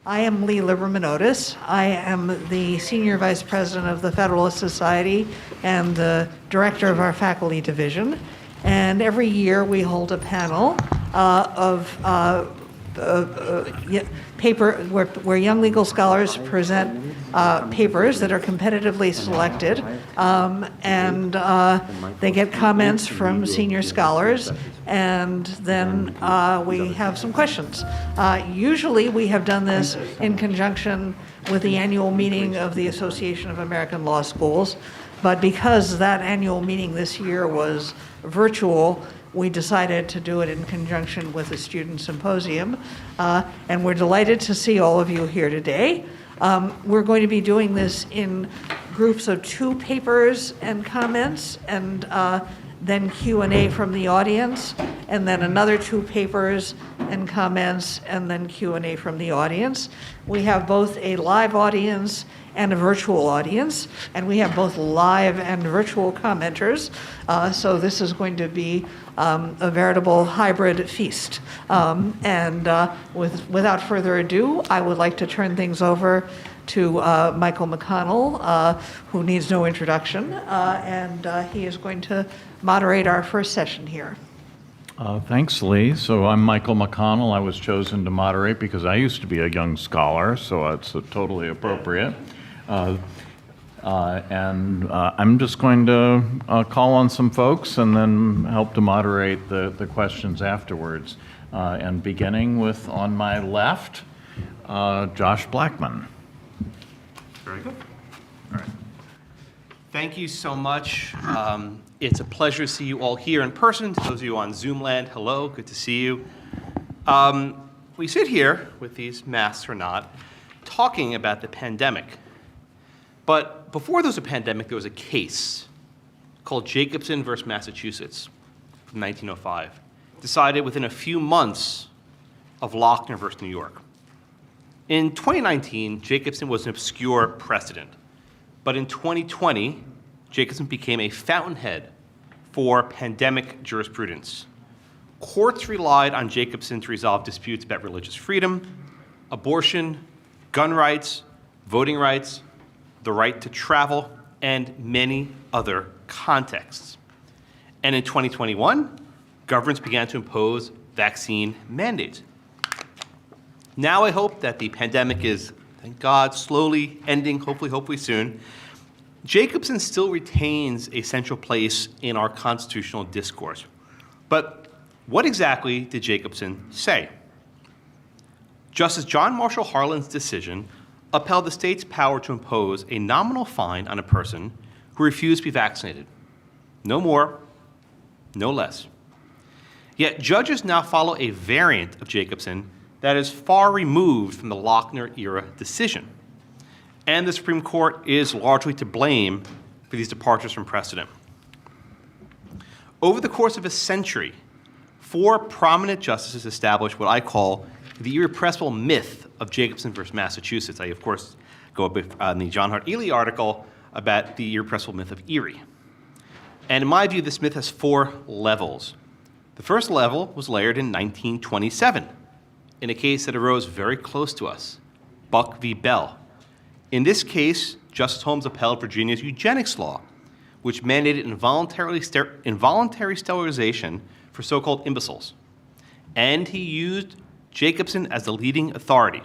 I am Liberman Otis. I am the Senior Vice President of the Federalist Society and the Director of our Faculty Division. And every year we hold a panel of paper where young legal scholars present papers that are competitively selected, and they get comments from senior scholars, and then we have some questions. Usually we have done this in conjunction with the annual meeting of the Association of American Law Schools, but because that annual meeting this year was virtual, we decided to do it in conjunction with a student symposium, and we're delighted to see all of you here today. We're going to be doing this in groups of 2 papers and comments, and then Q&A from the audience, and then another 2 papers and comments, and then Q&A from the audience. We have both a live audience and a virtual audience, and we have both live and virtual commenters, so this is going to be a veritable hybrid feast. Without further ado, I would like to turn things over to Michael McConnell, who needs no introduction, and he is going to moderate our first session here. Thanks, Lee. So I'm Michael McConnell. I was chosen to moderate because I used to be a young scholar, so it's totally appropriate. I'm just going to call on some folks and then help to moderate the questions afterwards. And beginning with, on my left, Josh Blackman. Very good. All right. Thank you so much. It's a pleasure to see you all here in person. To those of you on Zoom land, hello, good to see you. We sit here with these masks or not, talking about the pandemic. But before there was a pandemic, there was a case called Jacobson versus Massachusetts from 1905, decided within a few months of Lochner versus New York. In 2019, Jacobson was an obscure precedent. But in 2020, Jacobson became a fountainhead for pandemic jurisprudence. Courts relied on Jacobson to resolve disputes about religious freedom, abortion, gun rights, voting rights, the right to travel, and many other contexts. And in 2021, governments began to impose vaccine mandates. Now I hope that the pandemic is, thank God, slowly ending, hopefully soon. Jacobson still retains a central place in our constitutional discourse. But what exactly did Jacobson say? Justice John Marshall Harlan's decision upheld the state's power to impose a nominal fine on a person who refused to be vaccinated. No more, no less. Yet judges now follow a variant of Jacobson that is far removed from the Lochner-era decision. And the Supreme Court is largely to blame for these departures from precedent. Over the course of a century, 4 prominent justices established what I call the irrepressible myth of Jacobson versus Massachusetts. I, of course, go up on the John Hart Ely article about the irrepressible myth of Erie. And in my view, this myth has 4 levels. The first level was layered in 1927 in a case that arose very close to us, Buck v. Bell. In this case, Justice Holmes upheld Virginia's eugenics law, which mandated involuntary sterilization for so-called imbeciles. And he used Jacobson as the leading authority.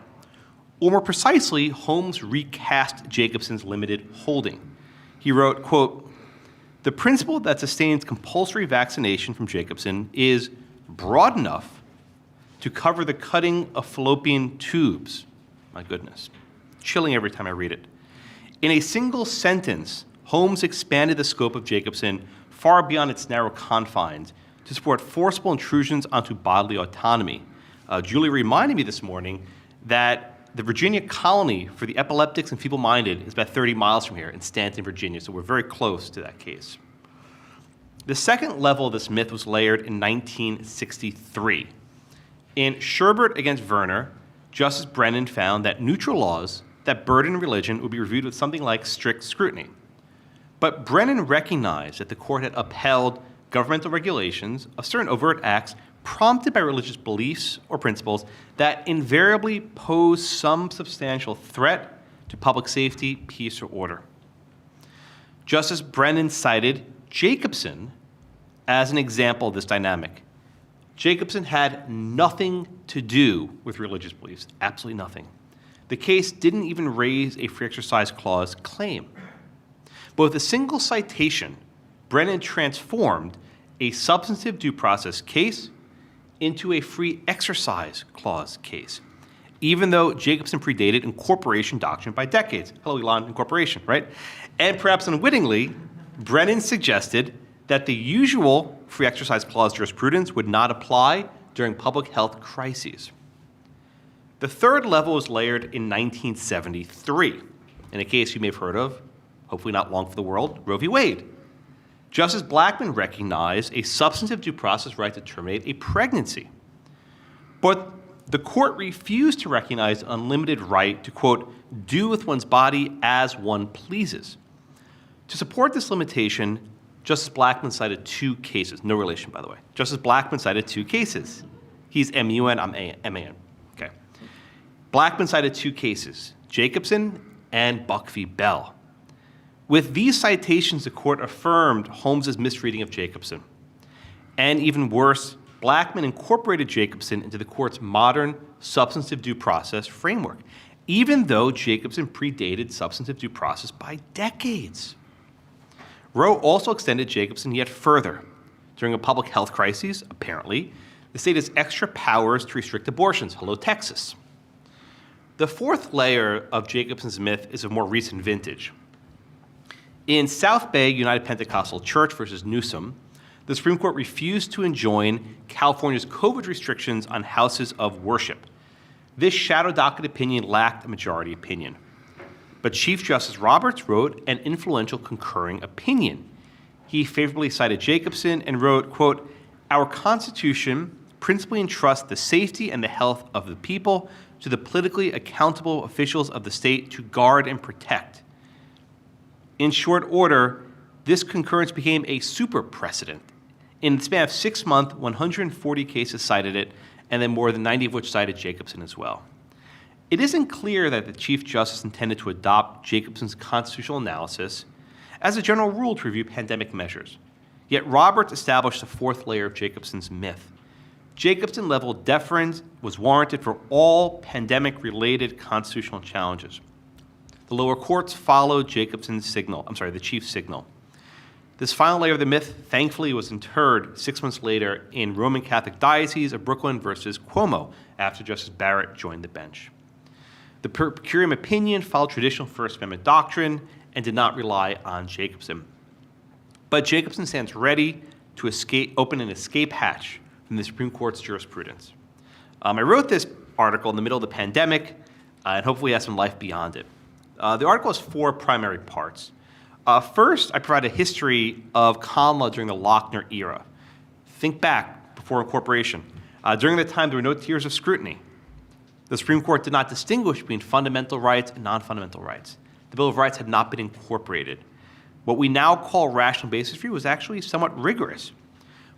Or more precisely, Holmes recast Jacobson's limited holding. He wrote, quote, "The principle that sustains compulsory vaccination from Jacobson is broad enough to cover the cutting of fallopian tubes." My goodness, chilling every time I read it. In a single sentence, Holmes expanded the scope of Jacobson far beyond its narrow confines to support forcible intrusions onto bodily autonomy. Julie reminded me this morning that the Virginia colony for the epileptics and feeble-minded is about 30 miles from here in Stanton, Virginia, so we're very close to that case. The second level of this myth was layered in 1963. In Sherbert against Verner, Justice Brennan found that neutral laws that burden religion would be reviewed with something like strict scrutiny. But Brennan recognized that the court had upheld governmental regulations of certain overt acts prompted by religious beliefs or principles that invariably pose some substantial threat to public safety, peace, or order. Justice Brennan cited Jacobson as an example of this dynamic. Jacobson had nothing to do with religious beliefs, absolutely nothing. The case didn't even raise a free exercise clause claim. But with a single citation, Brennan transformed a substantive due process case into a free exercise clause case, even though Jacobson predated incorporation doctrine by decades. Hello, Elon, incorporation, right? And perhaps unwittingly, Brennan suggested that the usual free exercise clause jurisprudence would not apply during public health crises. The third level was layered in 1973, in a case you may have heard of, hopefully not long for the world, Roe v. Wade. Justice Blackmun recognized a substantive due process right to terminate a pregnancy. But the court refused to recognize the unlimited right to, quote, do with one's body as one pleases. To support this limitation, Justice Blackmun cited two cases. No relation, by the way. Justice Blackmun cited two cases. He's M-U-N, I'm M-A-N. Okay. Blackmun cited two cases, Jacobson and Buck v. Bell. With these citations, the court affirmed Holmes's misreading of Jacobson. And even worse, Blackmun incorporated Jacobson into the court's modern substantive due process framework, even though Jacobson predated substantive due process by decades. Roe also extended Jacobson yet further. During a public health crisis, apparently, the state has extra powers to restrict abortions. Hello, Texas. The fourth layer of Jacobson's myth is of more recent vintage. In South Bay United Pentecostal Church versus Newsom, the Supreme Court refused to enjoin California's COVID restrictions on houses of worship. This shadow docket opinion lacked a majority opinion. But Chief Justice Roberts wrote an influential concurring opinion. He favorably cited Jacobson and wrote, quote, our Constitution principally entrusts the safety and the health of the people to the politically accountable officials of the state to guard and protect. In short order, this concurrence became a super precedent. In the span of 6 months, 140 cases cited it, and then more than 90 of which cited Jacobson as well. It isn't clear that the Chief Justice intended to adopt Jacobson's constitutional analysis as a general rule to review pandemic measures. Yet Roberts established a fourth layer of Jacobson's myth. Jacobson-level deference was warranted for all pandemic-related constitutional challenges. The lower courts followed the Chief's signal. This final layer of the myth, thankfully, was interred 6 months later in Roman Catholic Diocese of Brooklyn versus Cuomo after Justice Barrett joined the bench. The per curiam opinion followed traditional First Amendment doctrine and did not rely on Jacobson. But Jacobson stands ready to open an escape hatch from the Supreme Court's jurisprudence. I wrote this article in the middle of the pandemic and hopefully has some life beyond it. The article has 4 primary parts. First, I provide a history of common law during the Lochner era. Think back before incorporation. During that time, there were no tiers of scrutiny. The Supreme Court did not distinguish between fundamental rights and non-fundamental rights. The Bill of Rights had not been incorporated. What we now call rational basis review was actually somewhat rigorous.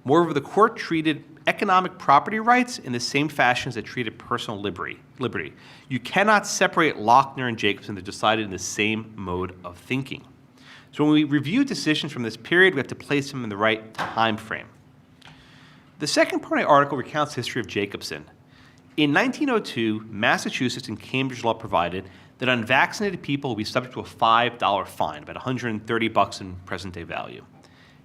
Moreover, the court treated economic property rights in the same fashion as it treated personal liberty. You cannot separate Lochner and Jacobson. They're decided in the same mode of thinking. So when we review decisions from this period, we have to place them in the right time frame. The second part of the article recounts the history of Jacobson. In 1902, Massachusetts and Cambridge law provided that unvaccinated people would be subject to a $5 fine, about $130 in present-day value.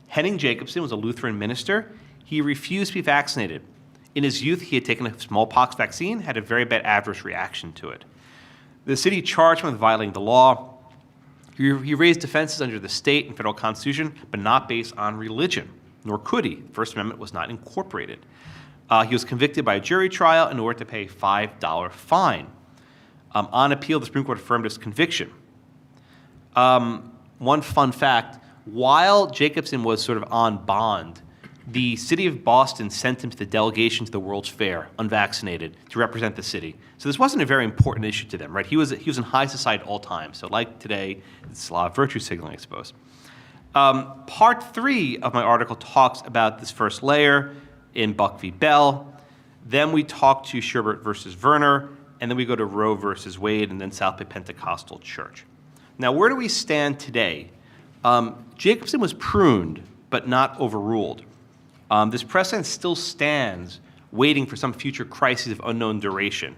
Henning Jacobson was a Lutheran minister. He refused to be vaccinated. In his youth, he had taken a smallpox vaccine, had a very bad adverse reaction to it. The city charged him with violating the law. He raised defenses under the state and federal constitution, but not based on religion, nor could he. The First Amendment was not incorporated. He was convicted by a jury trial in order to pay a $5 fine. On appeal, the Supreme Court affirmed his conviction. One fun fact, while Jacobson was sort of on bond, the city of Boston sent him to the delegation to the World's Fair, unvaccinated, to represent the city. So this wasn't a very important issue to them, right? He was in high society at all times. So like today, it's a lot of virtue signaling, I suppose. Part 3 of my article talks about this first layer. in Buck v. Bell. Then we talk to Sherbert versus Werner, and then we go to Roe versus Wade, and then South Bay Pentecostal Church. Now, where do we stand today? Jacobson was pruned, but not overruled. This precedent still stands, waiting for some future crisis of unknown duration.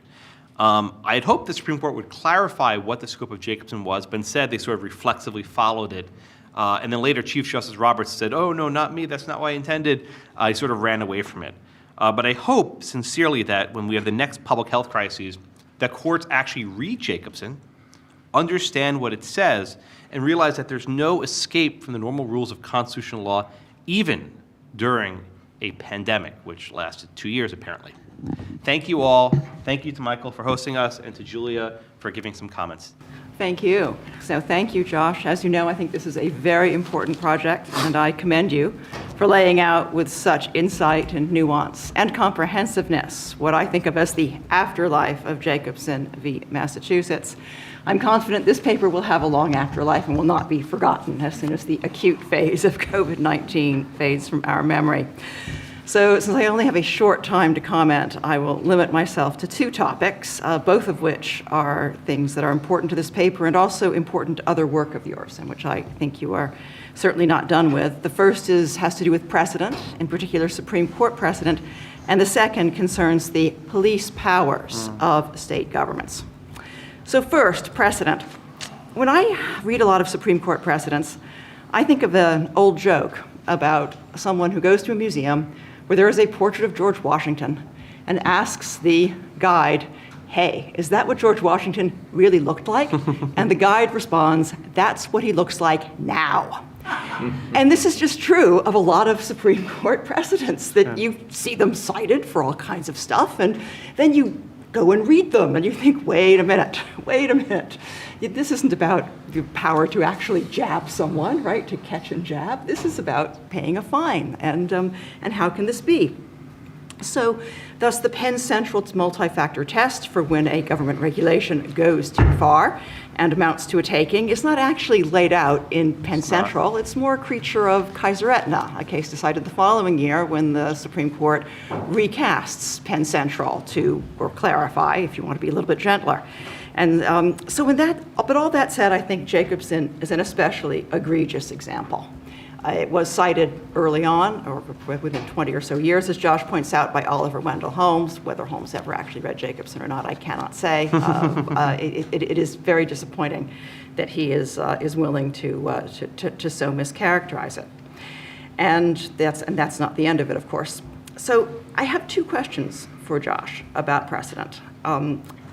I had hoped the Supreme Court would clarify what the scope of Jacobson was, but instead they sort of reflexively followed it. And then later, Chief Justice Roberts said, "Oh, no, not me, that's not what I intended." He sort of ran away from it. But I hope sincerely that when we have the next public health crises, that courts actually read Jacobson, understand what it says, and realize that there's no escape from the normal rules of constitutional law, even during a pandemic, which lasted 2 years, apparently. Thank you all. Thank you to Michael for hosting us, and to Julia for giving some comments. Thank you. So thank you, Josh. As you know, I think this is a very important project, and I commend you for laying out with such insight and nuance and comprehensiveness what I think of as the afterlife of Jacobson v. Massachusetts. I'm confident this paper will have a long afterlife and will not be forgotten as soon as the acute phase of COVID-19 fades from our memory. So since I only have a short time to comment, I will limit myself to 2 topics, both of which are things that are important to this paper and also important to other work of yours, and which I think you are certainly not done with. The first has to do with precedent, in particular Supreme Court precedent, and the second concerns the police powers of state governments. So first, precedent. When I read a lot of Supreme Court precedents, I think of an old joke about someone who goes to a museum where there is a portrait of George Washington and asks the guide, "Hey, is that what George Washington really looked like?" And the guide responds, "That's what he looks like now." And this is just true of a lot of Supreme Court precedents, that you see them cited for all kinds of stuff, and then you go and read them, and you think, wait a minute. This isn't about the power to actually jab someone, right, to catch and jab. This is about paying a fine, and how can this be? So, thus, the Penn Central multi-factor test for when a government regulation goes too far and amounts to a taking is not actually laid out in Penn Central. It's more a creature of Kaiser Aetna, a case decided the following year when the Supreme Court recasts Penn Central or clarify, if you want to be a little bit gentler. And but all that said, I think Jacobson is an especially egregious example. It was cited early on, or within 20 or so years, as Josh points out, by Oliver Wendell Holmes. Whether Holmes ever actually read Jacobson or not, I cannot say. It is very disappointing that he is willing to so mischaracterize it. And that's not the end of it, of course. So I have 2 questions for Josh about precedent.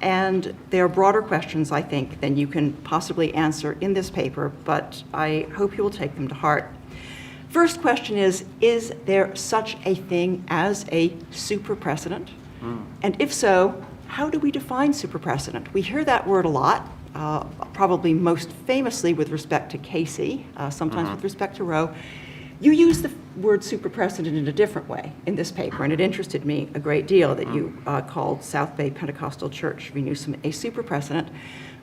And they are broader questions, I think, than you can possibly answer in this paper, but I hope you will take them to heart. First question is there such a thing as a super precedent? And if so, how do we define super precedent? We hear that word a lot, probably most famously with respect to Casey, sometimes with respect to Roe. You use the word super precedent in a different way in this paper, and it interested me a great deal that you called South Bay Pentecostal Church v. Newsom a super precedent,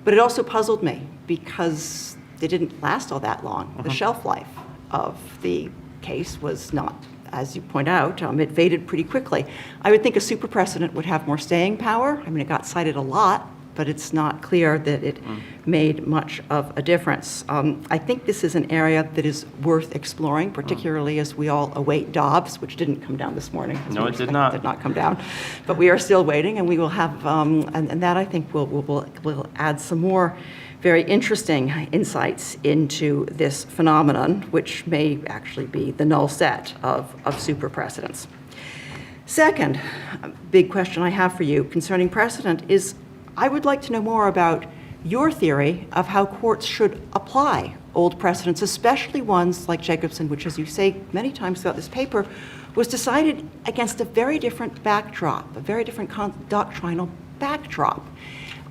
but it also puzzled me because it didn't last all that long. The shelf life of the case was not, as you point out, it faded pretty quickly. I would think a super precedent would have more staying power. I mean, it got cited a lot, but it's not clear that it made much of a difference. I think this is an area that is worth exploring, particularly as we all await Dobbs, which didn't come down this morning. No, it did not. It did not come down, but we are still waiting, and we will have, and that I think will add some more very interesting insights into this phenomenon, which may actually be the null set of super precedents. Second big question I have for you concerning precedent is, I would like to know more about your theory of how courts should apply old precedents, especially ones like Jacobson, which, as you say many times throughout this paper, was decided against a very different backdrop, a very different doctrinal backdrop.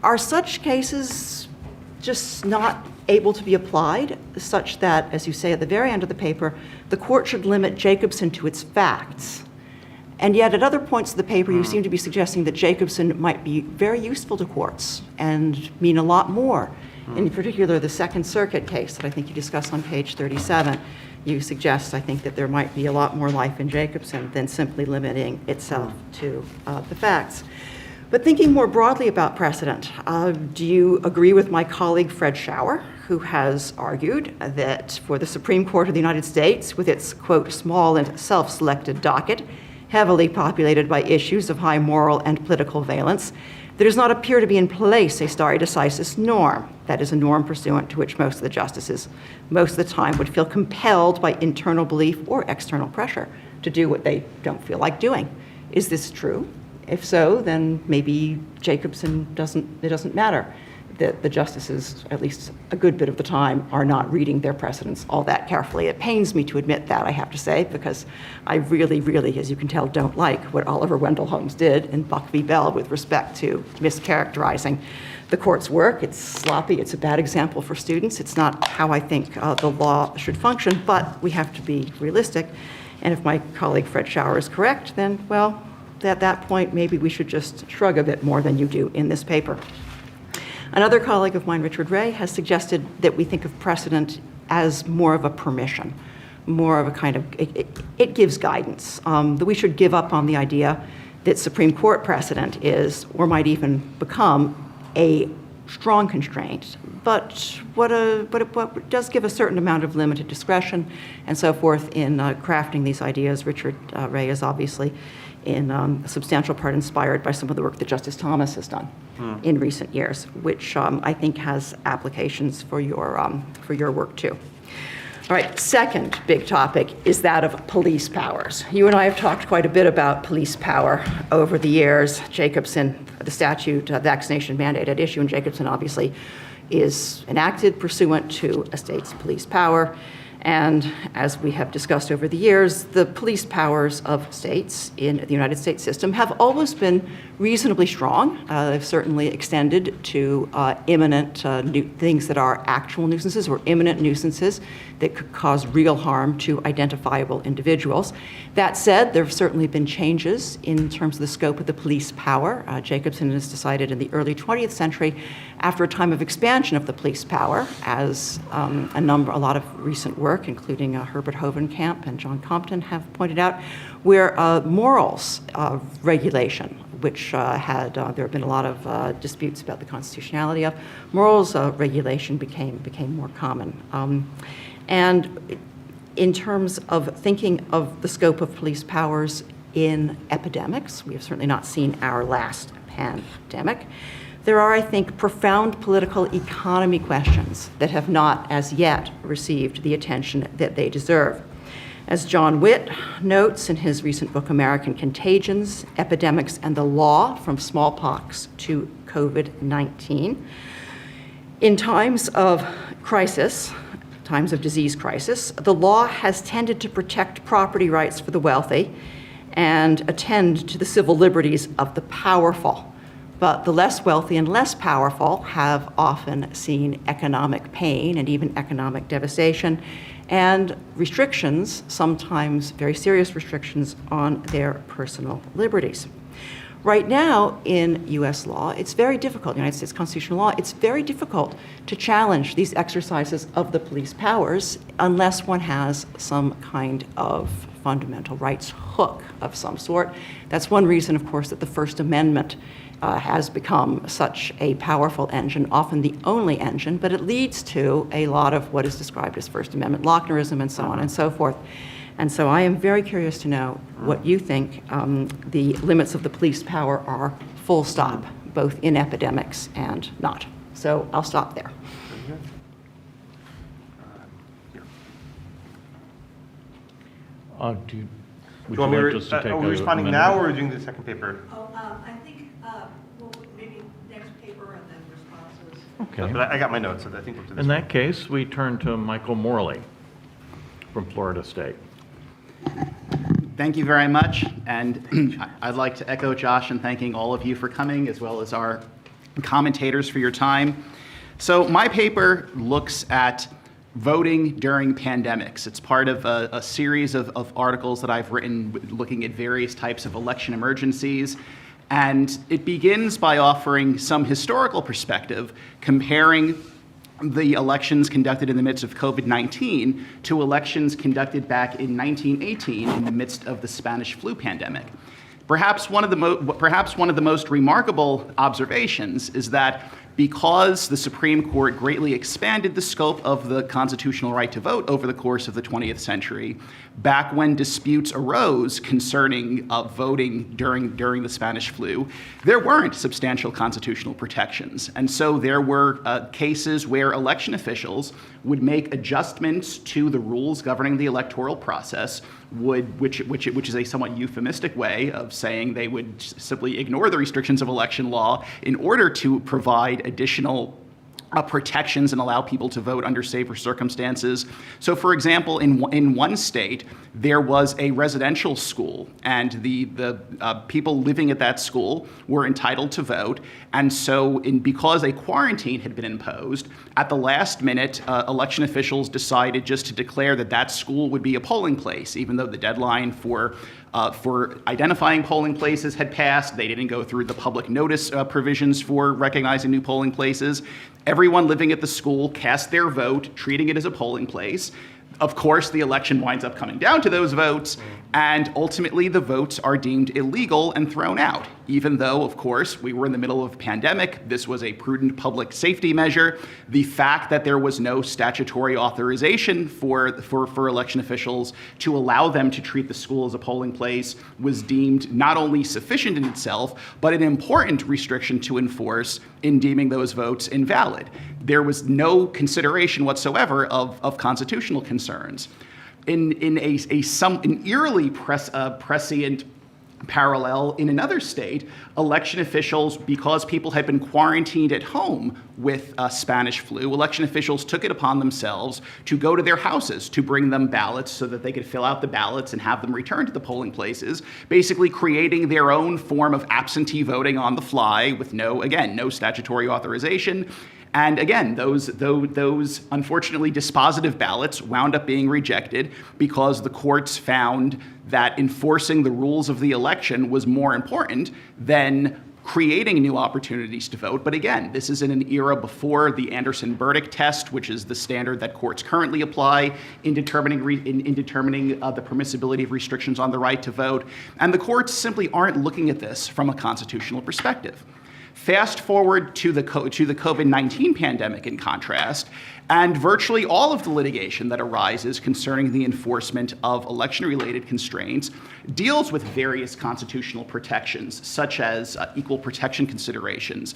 Are such cases just not able to be applied, such that, as you say at the very end of the paper, the court should limit Jacobson to its facts? And yet at other points of the paper, you seem to be suggesting that Jacobson might be very useful to courts and mean a lot more. In particular, the Second Circuit case that I think you discuss on page 37 you suggest, I think, that there might be a lot more life in Jacobson than simply limiting itself to the facts. But thinking more broadly about precedent, do you agree with my colleague Fred Schauer, who has argued that for the Supreme Court of the United States, with its, quote, small and self-selected docket, heavily populated by issues of high moral and political valence, there does not appear to be in place a stare decisis norm, that is, a norm pursuant to which most of the justices, most of the time, would feel compelled by internal belief or external pressure to do what they don't feel like doing. Is this true? If so, then maybe Jacobson it doesn't matter that the justices, at least a good bit of the time, are not reading their precedents all that carefully. It pains me to admit that, I have to say, because I really, really, as you can tell, don't like what Oliver Wendell Holmes did in Buck v. Bell with respect to mischaracterizing the court's work. It's sloppy, it's a bad example for students. It's not how I think the law should function, but we have to be realistic. And if my colleague Fred Schauer is correct, then, well, at that point, maybe we should just shrug a bit more than you do in this paper. Another colleague of mine, Richard Ray, has suggested that we think of precedent as more of a permission, more of a kind of, it gives guidance, that we should give up on the idea that Supreme Court precedent is, or might even become, a strong constraint, but what does give a certain amount of limited discretion and so forth in crafting these ideas. Richard Ray is obviously in a substantial part inspired by some of the work that Justice Thomas has done in recent years, which I think has applications for your work too. All right, second big topic is that of police powers. You and I have talked quite a bit about police power over the years. Jacobson, the statute, vaccination mandate at issue in Jacobson obviously is enacted pursuant to a state's police power. And as we have discussed over the years, the police powers of states in the United States system have always been reasonably strong. They've certainly extended to imminent things that are actual nuisances or imminent nuisances that could cause real harm to identifiable individuals. That said, there have certainly been changes in terms of the scope of the police power. Jacobson has decided in the early 20th century, after a time of expansion of the police power, as a lot of recent work, including Herbert Hovenkamp and John Compton, have pointed out, where morals regulation, which there have been a lot of disputes about the constitutionality of, morals regulation became more common. And in terms of thinking of the scope of police powers in epidemics, we have certainly not seen our last pandemic. There are, I think, profound political economy questions that have not as yet received the attention that they deserve. As John Witt notes in his recent book, American Contagions, Epidemics and the Law, From Smallpox to COVID-19, in times of crisis, times of disease crisis, the law has tended to protect property rights for the wealthy and attend to the civil liberties of the powerful. But the less wealthy and less powerful have often seen economic pain and even economic devastation and restrictions, sometimes very serious restrictions, on their personal liberties. Right now in US law, it's very difficult, United States constitutional law, it's very difficult to challenge these exercises of the police powers unless one has some kind of fundamental rights hook of some sort. That's one reason, of course, that the First Amendment has become such a powerful engine, often the only engine, but it leads to a lot of what is described as First Amendment Lochnerism and so on and so forth. And so I am very curious to know what you think the limits of the police power are, full stop, both in epidemics and not. So I'll stop there. Would you want me like to, us to take are we a responding minute? now or are we doing the second paper? I think, well, maybe next paper and then responses. Okay. But I got my notes, so I think we'll do this. In that case, we turn to Michael Morley from Florida State. Thank you very much, and I'd like to echo Josh in thanking all of you for coming, as well as our commentators for your time. So my paper looks at voting during pandemics. It's part of a series of articles that I've written looking at various types of election emergencies, and it begins by offering some historical perspective, comparing the elections conducted in the midst of COVID-19 to elections conducted back in 1918 in the midst of the Spanish flu pandemic. Perhaps one of the most remarkable observations is that because the Supreme Court greatly expanded the scope of the constitutional right to vote over the course of the 20th century, back when disputes arose concerning voting during the Spanish flu, there weren't substantial constitutional protections. And so there were cases where election officials would make adjustments to the rules governing the electoral process, which is a somewhat euphemistic way of saying they would simply ignore the restrictions of election law in order to provide additional protections and allow people to vote under safer circumstances. So, for example, in one state, there was a residential school, and the people living at that school were entitled to vote. And so, because a quarantine had been imposed, at the last minute, election officials decided just to declare that school would be a polling place, even though the deadline for identifying polling places had passed. They didn't go through the public notice provisions for recognizing new polling places. Everyone living at the school cast their vote, treating it as a polling place. Of course, the election winds up coming down to those votes, and ultimately the votes are deemed illegal and thrown out, even though, of course, we were in the middle of a pandemic. This was a prudent public safety measure. The fact that there was no statutory authorization for election officials to allow them to treat the school as a polling place was deemed not only sufficient in itself, but an important restriction to enforce in deeming those votes invalid. There was no consideration whatsoever of constitutional concerns. In an eerily prescient parallel, in another state, election officials, because people had been quarantined at home with Spanish flu, election officials took it upon themselves to go to their houses to bring them ballots so that they could fill out the ballots and have them returned to the polling places, basically creating their own form of absentee voting on the fly with no statutory authorization. And again, those unfortunately dispositive ballots wound up being rejected because the courts found that enforcing the rules of the election was more important than creating new opportunities to vote. But again, this is in an era before the Anderson-Burdick test, which is the standard that courts currently apply in determining the permissibility of restrictions on the right to vote. And the courts simply aren't looking at this from a constitutional perspective. Fast forward to the COVID-19 pandemic, in contrast, and virtually all of the litigation that arises concerning the enforcement of election-related constraints deals with various constitutional protections, such as equal protection considerations,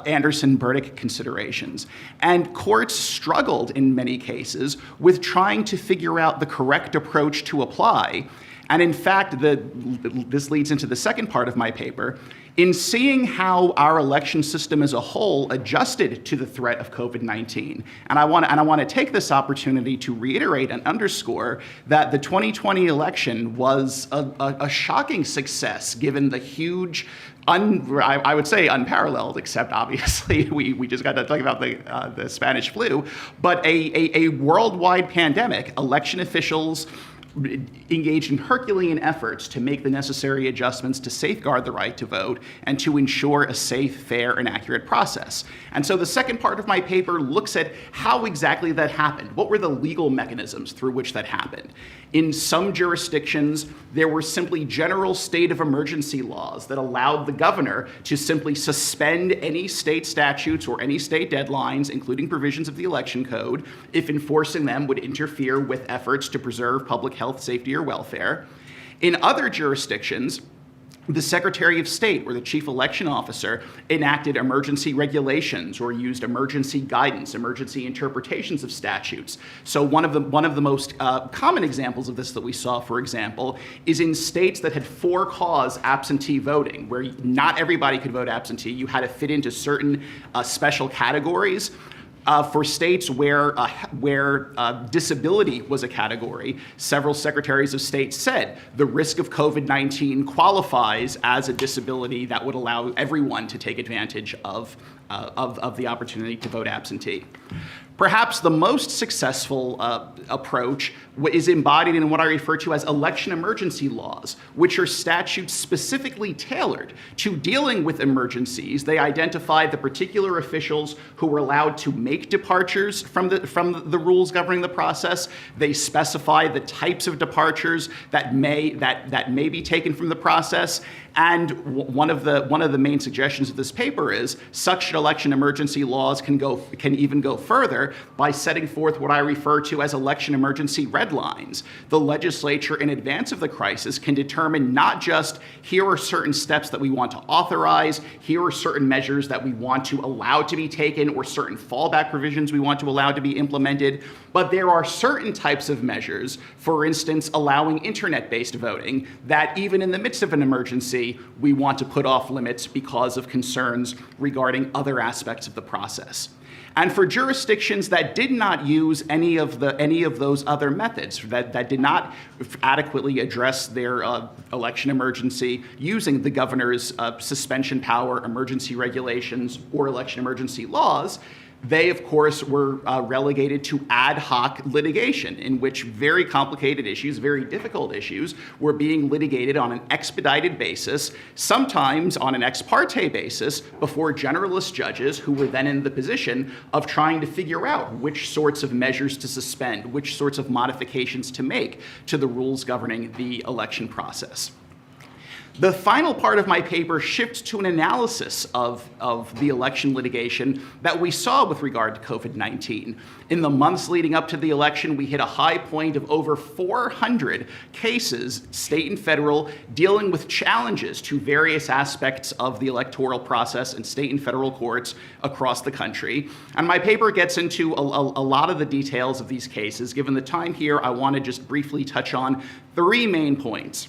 Anderson-Burdick considerations. And courts struggled in many cases with trying to figure out the correct approach to apply. And in fact, this leads into the second part of my paper. In seeing how our election system as a whole adjusted to the threat of COVID-19, and I want to take this opportunity to reiterate and underscore that the 2020 election was a shocking success, given the huge, I would say unparalleled, except obviously we just got to talk about the Spanish flu, but a worldwide pandemic. Election officials engaged in Herculean efforts to make the necessary adjustments to safeguard the right to vote and to ensure a safe, fair, and accurate process. And so the second part of my paper looks at how exactly that happened. What were the legal mechanisms through which that happened? In some jurisdictions, there were simply general state of emergency laws that allowed the governor to simply suspend any state statutes or any state deadlines, including provisions of the election code, if enforcing them would interfere with efforts to preserve public health, safety, or welfare. In other jurisdictions, the Secretary of State or the Chief Election Officer enacted emergency regulations or used emergency guidance, emergency interpretations of statutes. So one of the most common examples of this that we saw, for example, is in states that had for-cause absentee voting, where not everybody could vote absentee. You had to fit into certain special categories. For states where disability was a category, several secretaries of state said the risk of COVID-19 qualifies as a disability that would allow everyone to take advantage of the opportunity to vote absentee. Perhaps the most successful approach is embodied in what I refer to as election emergency laws, which are statutes specifically tailored to dealing with emergencies. They identify the particular officials who are allowed to make departures from the rules governing the process. They specify the types of departures that may be taken from the process. And one of the main suggestions of this paper is such election emergency laws can even go further by setting forth what I refer to as election emergency red lines. The legislature, in advance of the crisis, can determine not just here are certain steps that we want to authorize, here are certain measures that we want to allow to be taken, or certain fallback provisions we want to allow to be implemented, but there are certain types of measures, for instance, allowing internet-based voting, that even in the midst of an emergency, we want to put off limits because of concerns regarding other aspects of the process. And for jurisdictions that did not use any of those other methods, that did not adequately address their election emergency using the governor's suspension power, emergency regulations, or election emergency laws, they, of course, were relegated to ad hoc litigation, in which very complicated issues, very difficult issues, were being litigated on an expedited basis, sometimes on an ex parte basis, before generalist judges who were then in the position of trying to figure out which sorts of measures to suspend, which sorts of modifications to make to the rules governing the election process. The final part of my paper shifts to an analysis of the election litigation that we saw with regard to COVID-19. In the months leading up to the election, we hit a high point of over 400 cases, state and federal, dealing with challenges to various aspects of the electoral process in state and federal courts across the country. And my paper gets into a lot of the details of these cases. Given the time here, I want to just briefly touch on 3 main points.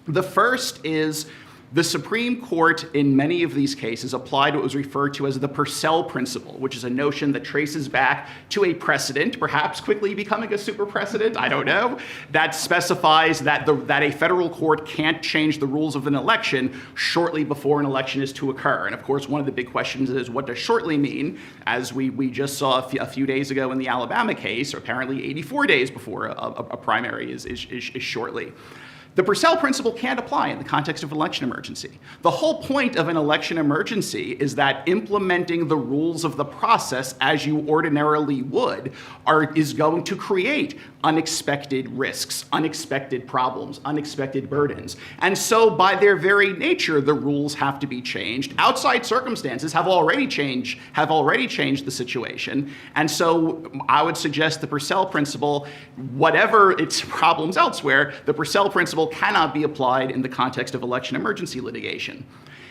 The first is the Supreme Court in many of these cases applied what was referred to as the Purcell principle, which is a notion that traces back to a precedent, perhaps quickly becoming a super precedent, I don't know, that specifies that a federal court can't change the rules of an election shortly before an election is to occur. And of course, one of the big questions is, what does shortly mean? As we just saw a few days ago in the Alabama case, apparently 84 days before a primary is shortly. The Purcell principle can't apply in the context of an election emergency. The whole point of an election emergency is that implementing the rules of the process as you ordinarily would is going to create unexpected risks, unexpected problems, unexpected burdens. And so by their very nature, the rules have to be changed. Outside circumstances have already changed the situation. And so I would suggest the Purcell principle, whatever its problems elsewhere, the Purcell principle cannot be applied in the context of election emergency litigation.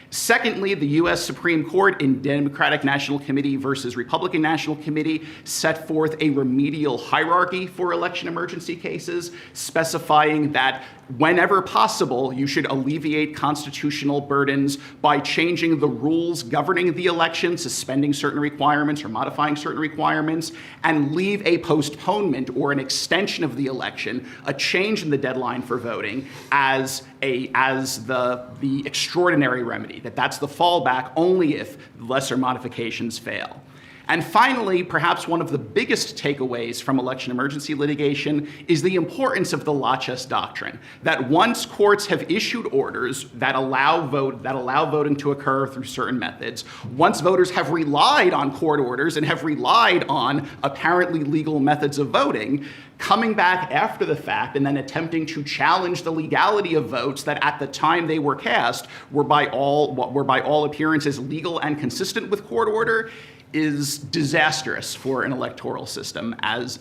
Secondly, the U.S. Supreme Court in Democratic National Committee versus Republican National Committee set forth a remedial hierarchy for election emergency cases, specifying that whenever possible, you should alleviate constitutional burdens by changing the rules governing the election, suspending certain requirements or modifying certain requirements, and leave a postponement or an extension of the election, a change in the deadline for voting, as the extraordinary remedy, that's the fallback only if lesser modifications fail. And finally, perhaps one of the biggest takeaways from election emergency litigation is the importance of the laches doctrine, that once courts have issued orders that allow voting to occur through certain methods, once voters have relied on court orders and have relied on apparently legal methods of voting, coming back after the fact and then attempting to challenge the legality of votes that at the time they were cast were by all appearances legal and consistent with court order is disastrous for an electoral system, as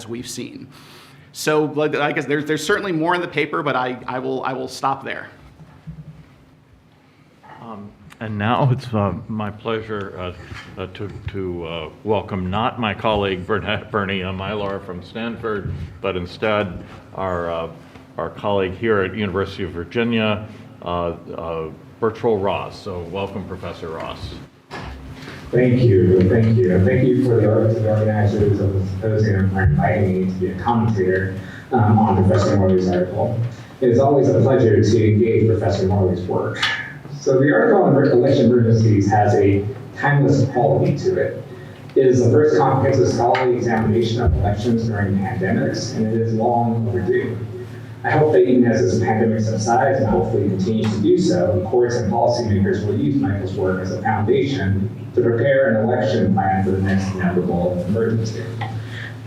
we've seen. So I guess there's certainly more in the paper, but I will stop there. And now it's my pleasure to welcome not my colleague Bernadette Meyler from Stanford, but instead our colleague here at University of Virginia, Bertrell Ross. So welcome, Professor Ross. Thank you. Thank you for the organizers of the symposium for inviting me to be a commentator on Professor Morley's article. It is always a pleasure to engage Professor Morley's work. So the article on election emergencies has a timeless quality to it. It is the first comprehensive scholarly examination of elections during pandemics, and it is long overdue. I hope that even as this pandemic subsides and hopefully continues to do so, courts and policymakers will use Michael's work as a foundation to prepare an election plan for the next inevitable emergency.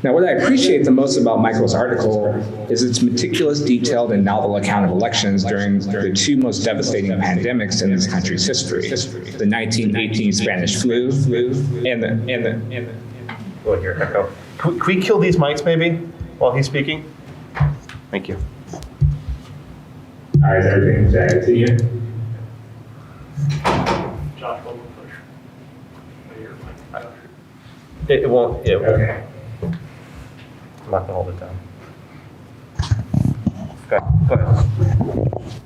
Now, what I appreciate the most about Michael's article is its meticulous, detailed, and novel account of elections during the two most devastating pandemics in this country's history, the 1918 Spanish flu and the Oh, here, echo. Can we kill these mics maybe while he's speaking? Thank you. All right, is everything jagged to you? Josh, one more push. It won't. Okay. I'm not gonna hold it down. Go ahead.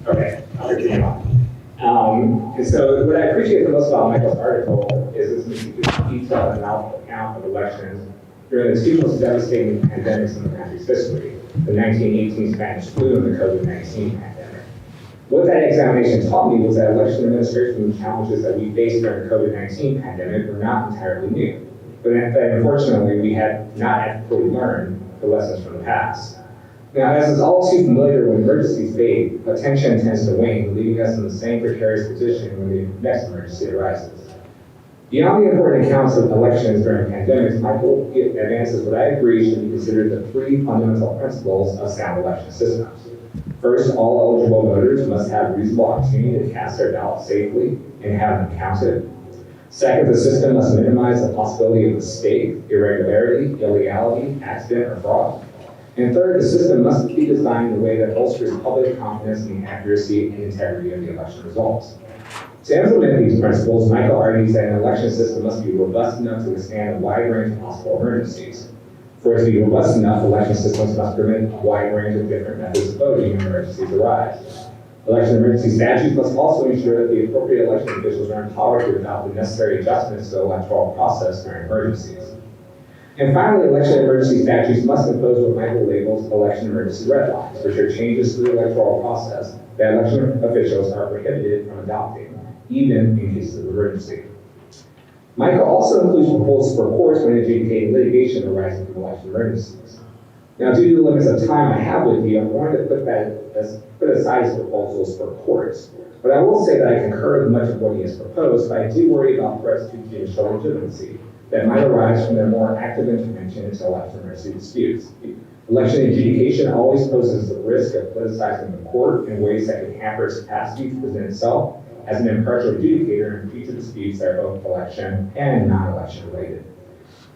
Okay, I'll continue on. And so what I appreciate the most about Michael's article is its detailed and novel account of elections during the two most devastating pandemics in the country's history, the 1918 Spanish flu and the COVID-19 pandemic. What that examination taught me was that election administration challenges that we faced during the COVID-19 pandemic were not entirely new, but that unfortunately we had not adequately learned the lessons from the past. Now, as is all too familiar when emergencies fade, attention tends to wane, leaving us in the same precarious position when the next emergency arises. Beyond the important accounts of elections during pandemics, Michael advances what I agree should be considered the three fundamental principles of sound election systems. First, all eligible voters must have reasonable opportunity to cast their ballot safely and have them counted. Second, the system must minimize the possibility of mistake, irregularity, illegality, accident, or fraud. And third, the system must be designed in a way that bolsters public confidence in the accuracy and integrity of the election results. To implement these principles, Michael argues that an election system must be robust enough to withstand a wide range of possible emergencies. For it to be robust enough, election systems must permit a wide range of different methods of voting when emergencies arise. Election emergency statutes must also ensure that the appropriate election officials are empowered to adopt the necessary adjustments to the electoral process during emergencies. And finally, election emergency statutes must impose what Michael labels election emergency red lines, which are changes to the electoral process that election officials are prohibited from adopting, even in cases of emergency. Michael also includes proposals for courts when adjudicating litigation arising from election emergencies. Now, due to the limits of time I have with you, I'm going to put aside his proposals for courts. But I will say that I concur with much of what he has proposed, but I do worry about threats to judicial legitimacy that might arise from their more active intervention into election emergency disputes. Election adjudication always poses the risk of politicizing the court in ways that can hamper its capacity to present itself as an impartial adjudicator in future disputes that are both election and non-election related.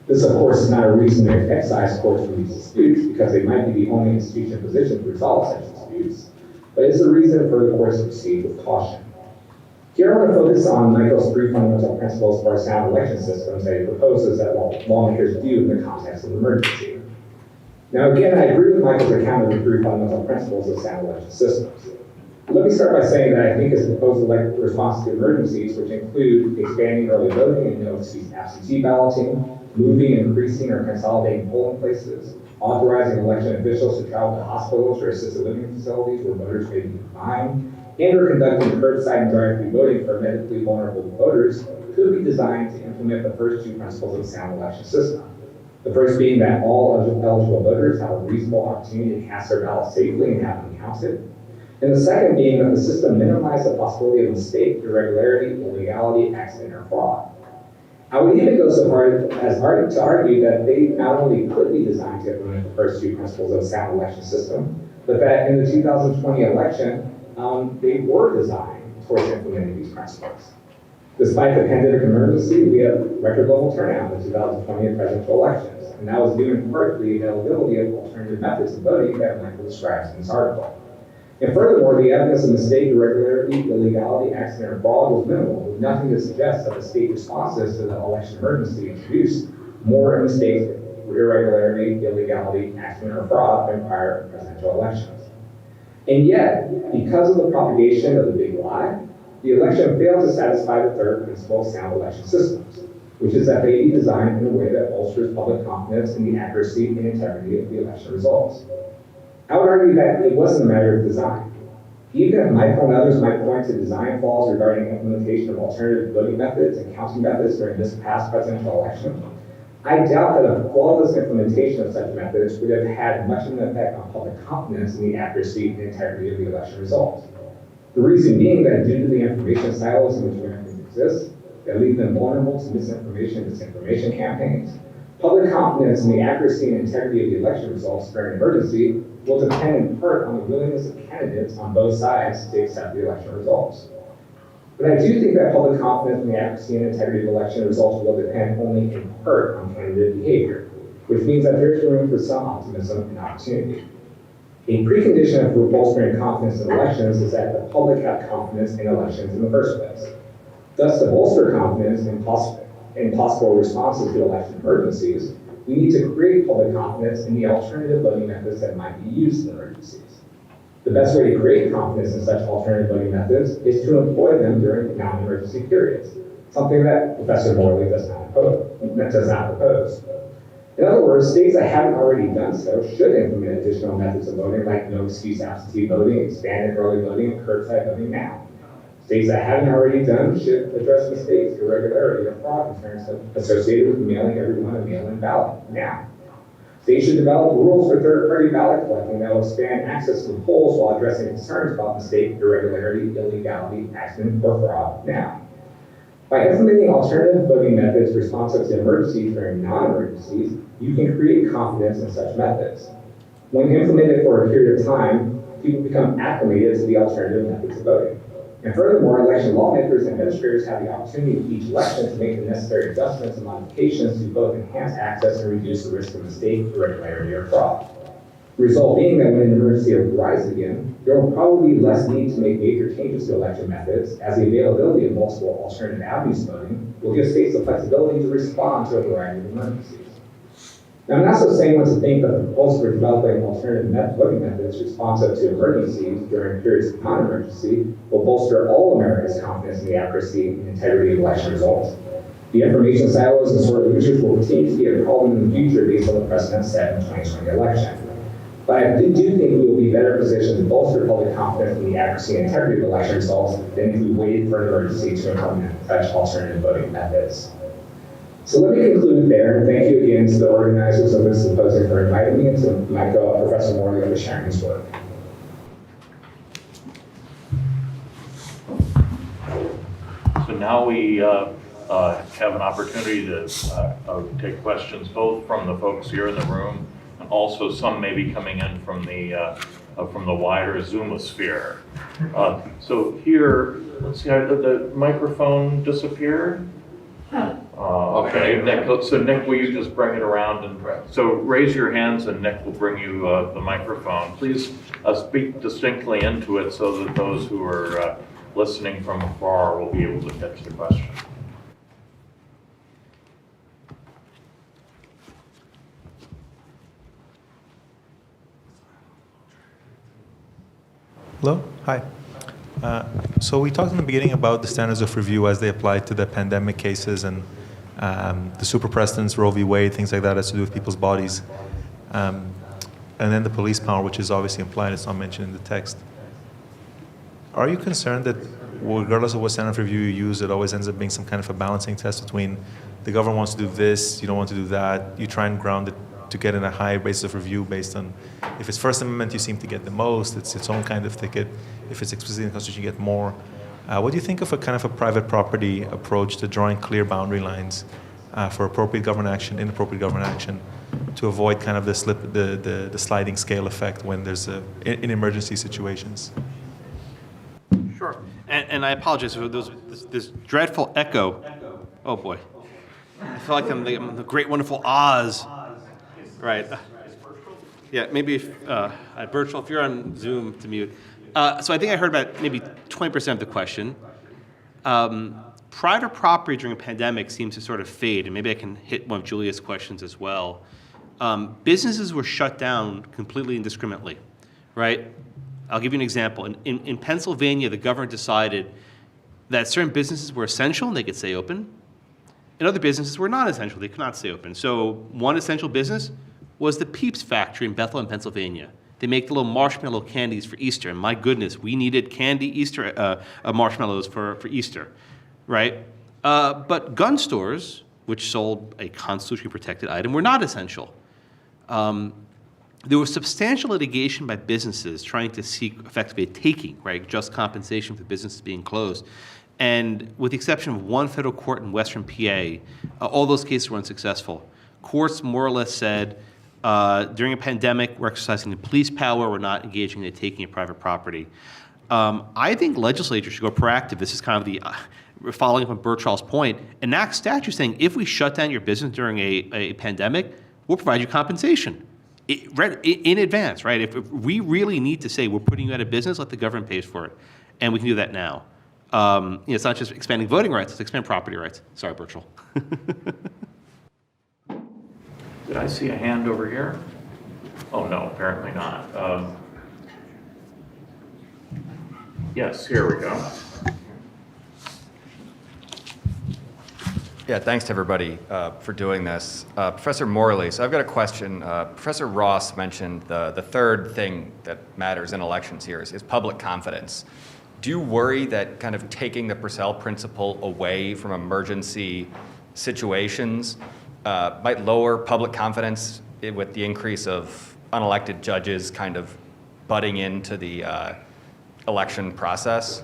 This, of course, is not a reason to excise courts from these disputes, because they might be the only institution positioned to resolve such disputes, but it's a reason for the courts to proceed with caution. Here I want to focus on Michael's three fundamental principles for sound election systems that he proposes that lawmakers do in the context of an emergency. Now again, I agree with Michael's account of the three fundamental principles of sound election systems. Let me start by saying that I think his proposed response to emergencies, which include expanding early voting and no-excuse absentee balloting, moving, increasing, or consolidating polling places, authorizing election officials to travel to hospitals or assisted living facilities where voters may be confined, and or conducting curbside and drive-through voting for medically vulnerable voters could be designed to implement the first two principles of the sound election system. The first being that all eligible voters have a reasonable opportunity to cast their ballot safely and have them counted. And the second being that the system minimizes the possibility of mistake, irregularity, illegality, accident, or fraud. I would even go so far as to argue that they not only could be designed to implement the first two principles of the sound election system, but that in the 2020 election, they were designed towards implementing these principles. Despite the pandemic emergency, we had record level turnout in the 2020 presidential elections, and that was due in part to the availability of alternative methods of voting that Michael describes in this article. And furthermore, the evidence of mistake, irregularity, illegality, accident, or fraud was minimal, with nothing to suggest that the state responses to the election emergency introduced more mistakes, irregularity, illegality, accident, or fraud than prior presidential elections. And yet, because of the propagation of the big lie, the election failed to satisfy the third principle of sound election systems, which is that they be designed in a way that bolsters public confidence in the accuracy and integrity of the election results. I would argue that it wasn't a matter of design. Even if Michael and others might point to design flaws regarding implementation of alternative voting methods and counting methods during this past presidential election, I doubt that a flawless implementation of such methods would have had much of an effect on public confidence in the accuracy and integrity of the election results. The reason being that due to the information silos in which Americans exist, that leave them vulnerable to misinformation and disinformation campaigns, public confidence in the accuracy and integrity of the election results during an emergency will depend in part on the willingness of candidates on both sides to accept the election results. But I do think that public confidence in the accuracy and integrity of election results will depend only in part on candidate behavior, which means that there is room for some optimism and opportunity. A precondition for bolstering confidence in elections is that the public have confidence in elections in the first place. Thus, to bolster confidence in possible responses to election emergencies, we need to create public confidence in the alternative voting methods that might be used in emergencies. The best way to create confidence in such alternative voting methods is to employ them during non-emergency periods, something that Professor Morley does not propose. In other words, states that haven't already done so should implement additional methods of voting like no-excuse absentee voting, expanded early voting, and curbside voting now. States that haven't already done should address mistakes, irregularity, or fraud concerns associated with mailing everyone a mail-in ballot now. States should develop rules for third-party ballot collecting that will expand access to the polls while addressing concerns about mistake, irregularity, illegality, accident, or fraud now. By implementing alternative voting methods responsive to emergencies during non-emergencies, you can create confidence in such methods. When implemented for a period of time, people become acclimated to the alternative methods of voting. And furthermore, election lawmakers and administrators have the opportunity in each election to make the necessary adjustments and modifications to both enhance access and reduce the risk of mistake, irregularity, or fraud. The result being that when an emergency arises again, there will probably be less need to make major changes to election methods, as the availability of multiple alternative avenues of voting will give states the flexibility to respond to a variety of emergencies. Now, I'm not so sanguine to think that the proposal for developing alternative voting methods responsive to emergencies during periods of non-emergency will bolster all Americans' confidence in the accuracy and integrity of election results. The information silos and sort losers will continue to be a problem in the future based on the precedent set in the 2020 election. But I do think we will be better positioned to bolster public confidence in the accuracy and integrity of election results than if we waited for an emergency to implement such alternative voting methods. So let me conclude there, and thank you again to the organizers of this symposium for inviting me, and to my Professor Morley for sharing his work. So now we have an opportunity to take questions both from the folks here in the room, and also some may be coming in from the wider Zoomosphere. So here, let's see, the microphone disappeared? Okay, Nick, so Nick, will you just bring it around? And so raise your hands and Nick will bring you the microphone. Please speak distinctly into it so that those who are listening from afar will be able to catch the question. Hello, hi. So we talked in the beginning about the standards of review as they apply to the pandemic cases and the super precedents, Roe v. Wade, things like that has to do with people's bodies. And then the police power, which is obviously implied, it's not mentioned in the text. Are you concerned that regardless of what standard of review you use, it always ends up being some kind of a balancing test between the government wants to do this, you don't want to do that, you try and ground it to get in a high basis of review based on, if it's First Amendment, you seem to get the most, it's its own kind of ticket. If it's explicitly in the Constitution, you get more. What do you think of a kind of a private property approach to drawing clear boundary lines for appropriate government action, inappropriate government action, to avoid kind of the sliding scale effect when there's in emergency situations? Sure. And I apologize for this dreadful echo. Oh boy. I feel like I'm the great, wonderful Oz. Right. Yeah, maybe virtual, if you're on Zoom, to mute. So I think I heard about maybe 20% of the question. Private property during a pandemic seems to sort of fade, and maybe I can hit one of Julia's questions as well. Businesses were shut down completely indiscriminately, right? I'll give you an example. In Pennsylvania, the government decided that certain businesses were essential and they could stay open, and other businesses were not essential, they could not stay open. So one essential business was the Peeps factory in Bethlehem, Pennsylvania. They make the little marshmallow candies for Easter, and my goodness, we needed candy Easter marshmallows for Easter, right? But gun stores which sold a constitutionally protected item, were not essential. There was substantial litigation by businesses trying to seek effectively a taking, right, just compensation for businesses being closed. And with the exception of one federal court in Western PA, all those cases were unsuccessful. Courts more or less said, during a pandemic, we're exercising the police power, we're not engaging in the taking of private property. I think legislatures should go proactive. This is kind of the, following up on Birchall's point, enact statutes saying if we shut down your business during a pandemic, we'll provide you compensation in advance, right? If we really need to say we're putting you out of business, let the government pay for it. And we can do that now. It's not just expanding voting rights, it's expanding property rights. Sorry, Birchall. Did I see a hand over here? Oh, no, apparently not. Yes, here we go. Yeah, thanks to everybody for doing this. Professor Morley, so I've got a question. Professor Ross mentioned the third thing that matters in elections here is public confidence. Do you worry that kind of taking the Purcell principle away from emergency situations might lower public confidence with the increase of unelected judges kind of butting into the election process?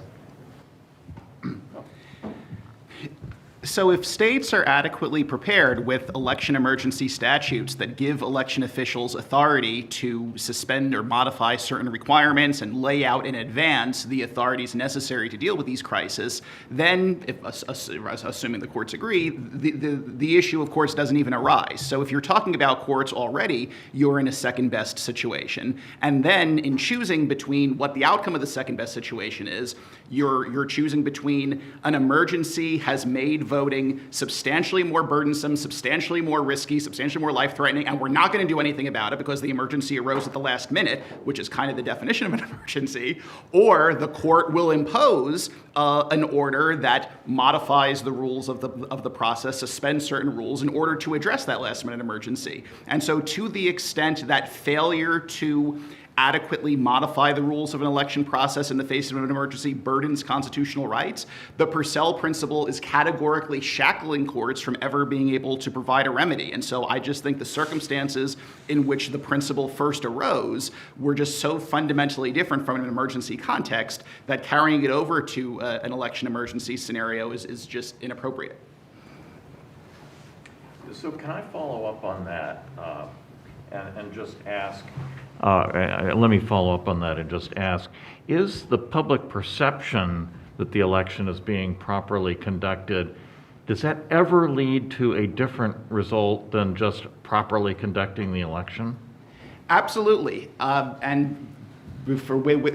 So if states are adequately prepared with election emergency statutes that give election officials authority to suspend or modify certain requirements and lay out in advance the authorities necessary to deal with these crises, then, assuming the courts agree, the issue, of course, doesn't even arise. So if you're talking about courts already, you're in a second-best situation. And then in choosing between what the outcome of the second-best situation is, you're choosing between an emergency has made voting substantially more burdensome, substantially more risky, substantially more life-threatening, and we're not going to do anything about it because the emergency arose at the last minute, which is kind of the definition of an emergency, or the court will impose an order that modifies the rules of the process, suspends certain rules in order to address that last-minute emergency. And so to the extent that failure to adequately modify the rules of an election process in the face of an emergency burdens constitutional rights, the Purcell principle is categorically shackling courts from ever being able to provide a remedy. And so I just think the circumstances in which the principle first arose were just so fundamentally different from an emergency context that carrying it over to an election emergency scenario is just inappropriate. So can I follow up on that and just ask, let me follow up on that and just ask, is the public perception that the election is being properly conducted, does that ever lead to a different result than just properly conducting the election? Absolutely. And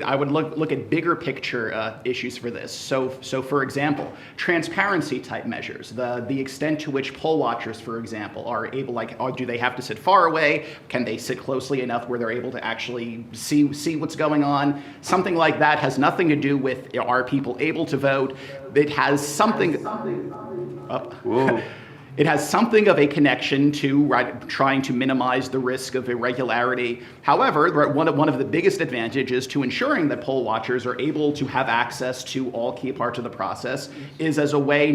I would look at bigger picture issues for this. So for example, transparency type measures, the extent to which poll watchers, for example, are able, do they have to sit far away? Can they sit closely enough where they're able to actually see what's going on? Something like that has nothing to do with, are people able to vote? It has something. It has something of a connection to trying to minimize the risk of irregularity. However, one of the biggest advantages to ensuring that poll watchers are able to have access to all key parts of the process is as a way,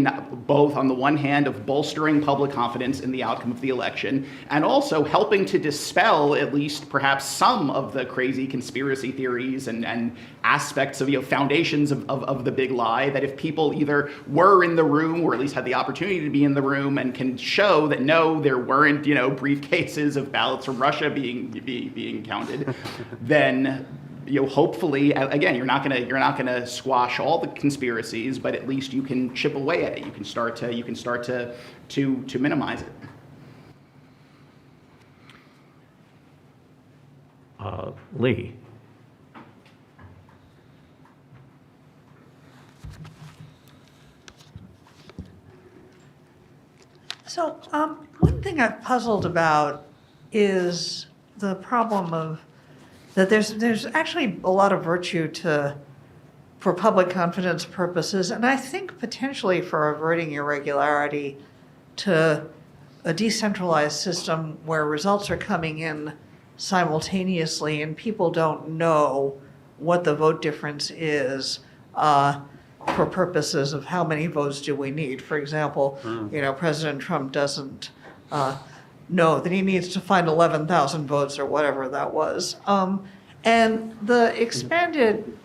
both on the one hand, of bolstering public confidence in the outcome of the election, and also helping to dispel at least perhaps some of the crazy conspiracy theories and aspects of foundations of the big lie, that if people either were in the room or at least had the opportunity to be in the room and can show that no, there weren't briefcases of ballots from Russia being counted, then hopefully, again, you're not gonna squash all the conspiracies, but at least you can chip away at it. You can start to minimize it. Lee. So one thing I've puzzled about is the problem of that there's actually a lot of virtue for public confidence purposes, and I think potentially for averting irregularity, to a decentralized system where results are coming in simultaneously and people don't know what the vote difference is. for purposes of how many votes do we need. For example, President Trump doesn't know that he needs to find 11,000 votes or whatever that was. And the expanded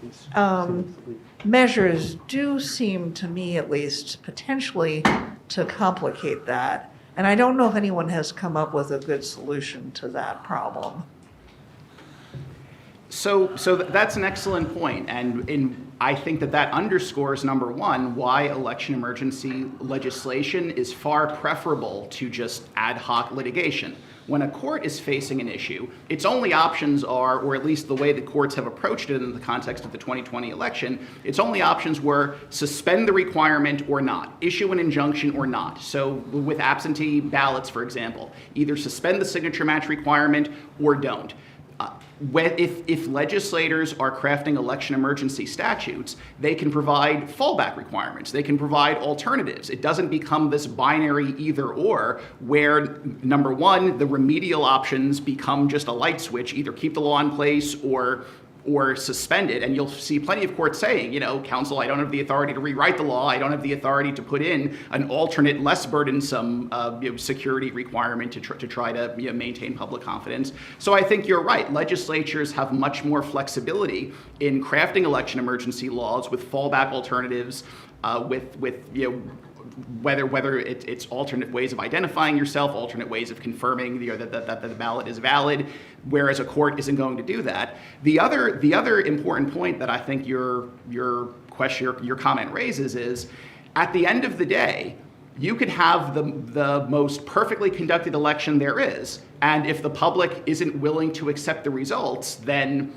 measures do seem, to me at least, potentially to complicate that. And I don't know if anyone has come up with a good solution to that problem. So that's an excellent point, and I think that underscores, number one, why election emergency legislation is far preferable to just ad hoc litigation. When a court is facing an issue, its only options are, or at least the way the courts have approached it in the context of the 2020 election, its only options were suspend the requirement or not, issue an injunction or not. So with absentee ballots, for example, either suspend the signature match requirement or don't. If legislators are crafting election emergency statutes, they can provide fallback requirements. They can provide alternatives. It doesn't become this binary either or, where, number one, the remedial options become just a light switch, either keep the law in place or suspend it. And you'll see plenty of courts saying, counsel, I don't have the authority to rewrite the law. I don't have the authority to put in an alternate, less burdensome security requirement to try to maintain public confidence. So I think you're right. Legislatures have much more flexibility in crafting election emergency laws with fallback alternatives, whether it's alternate ways of identifying yourself, alternate ways of confirming that the ballot is valid, whereas a court isn't going to do that. The other important point that I think your comment raises is, at the end of the day, you could have the most perfectly conducted election there is, and if the public isn't willing to accept the results, then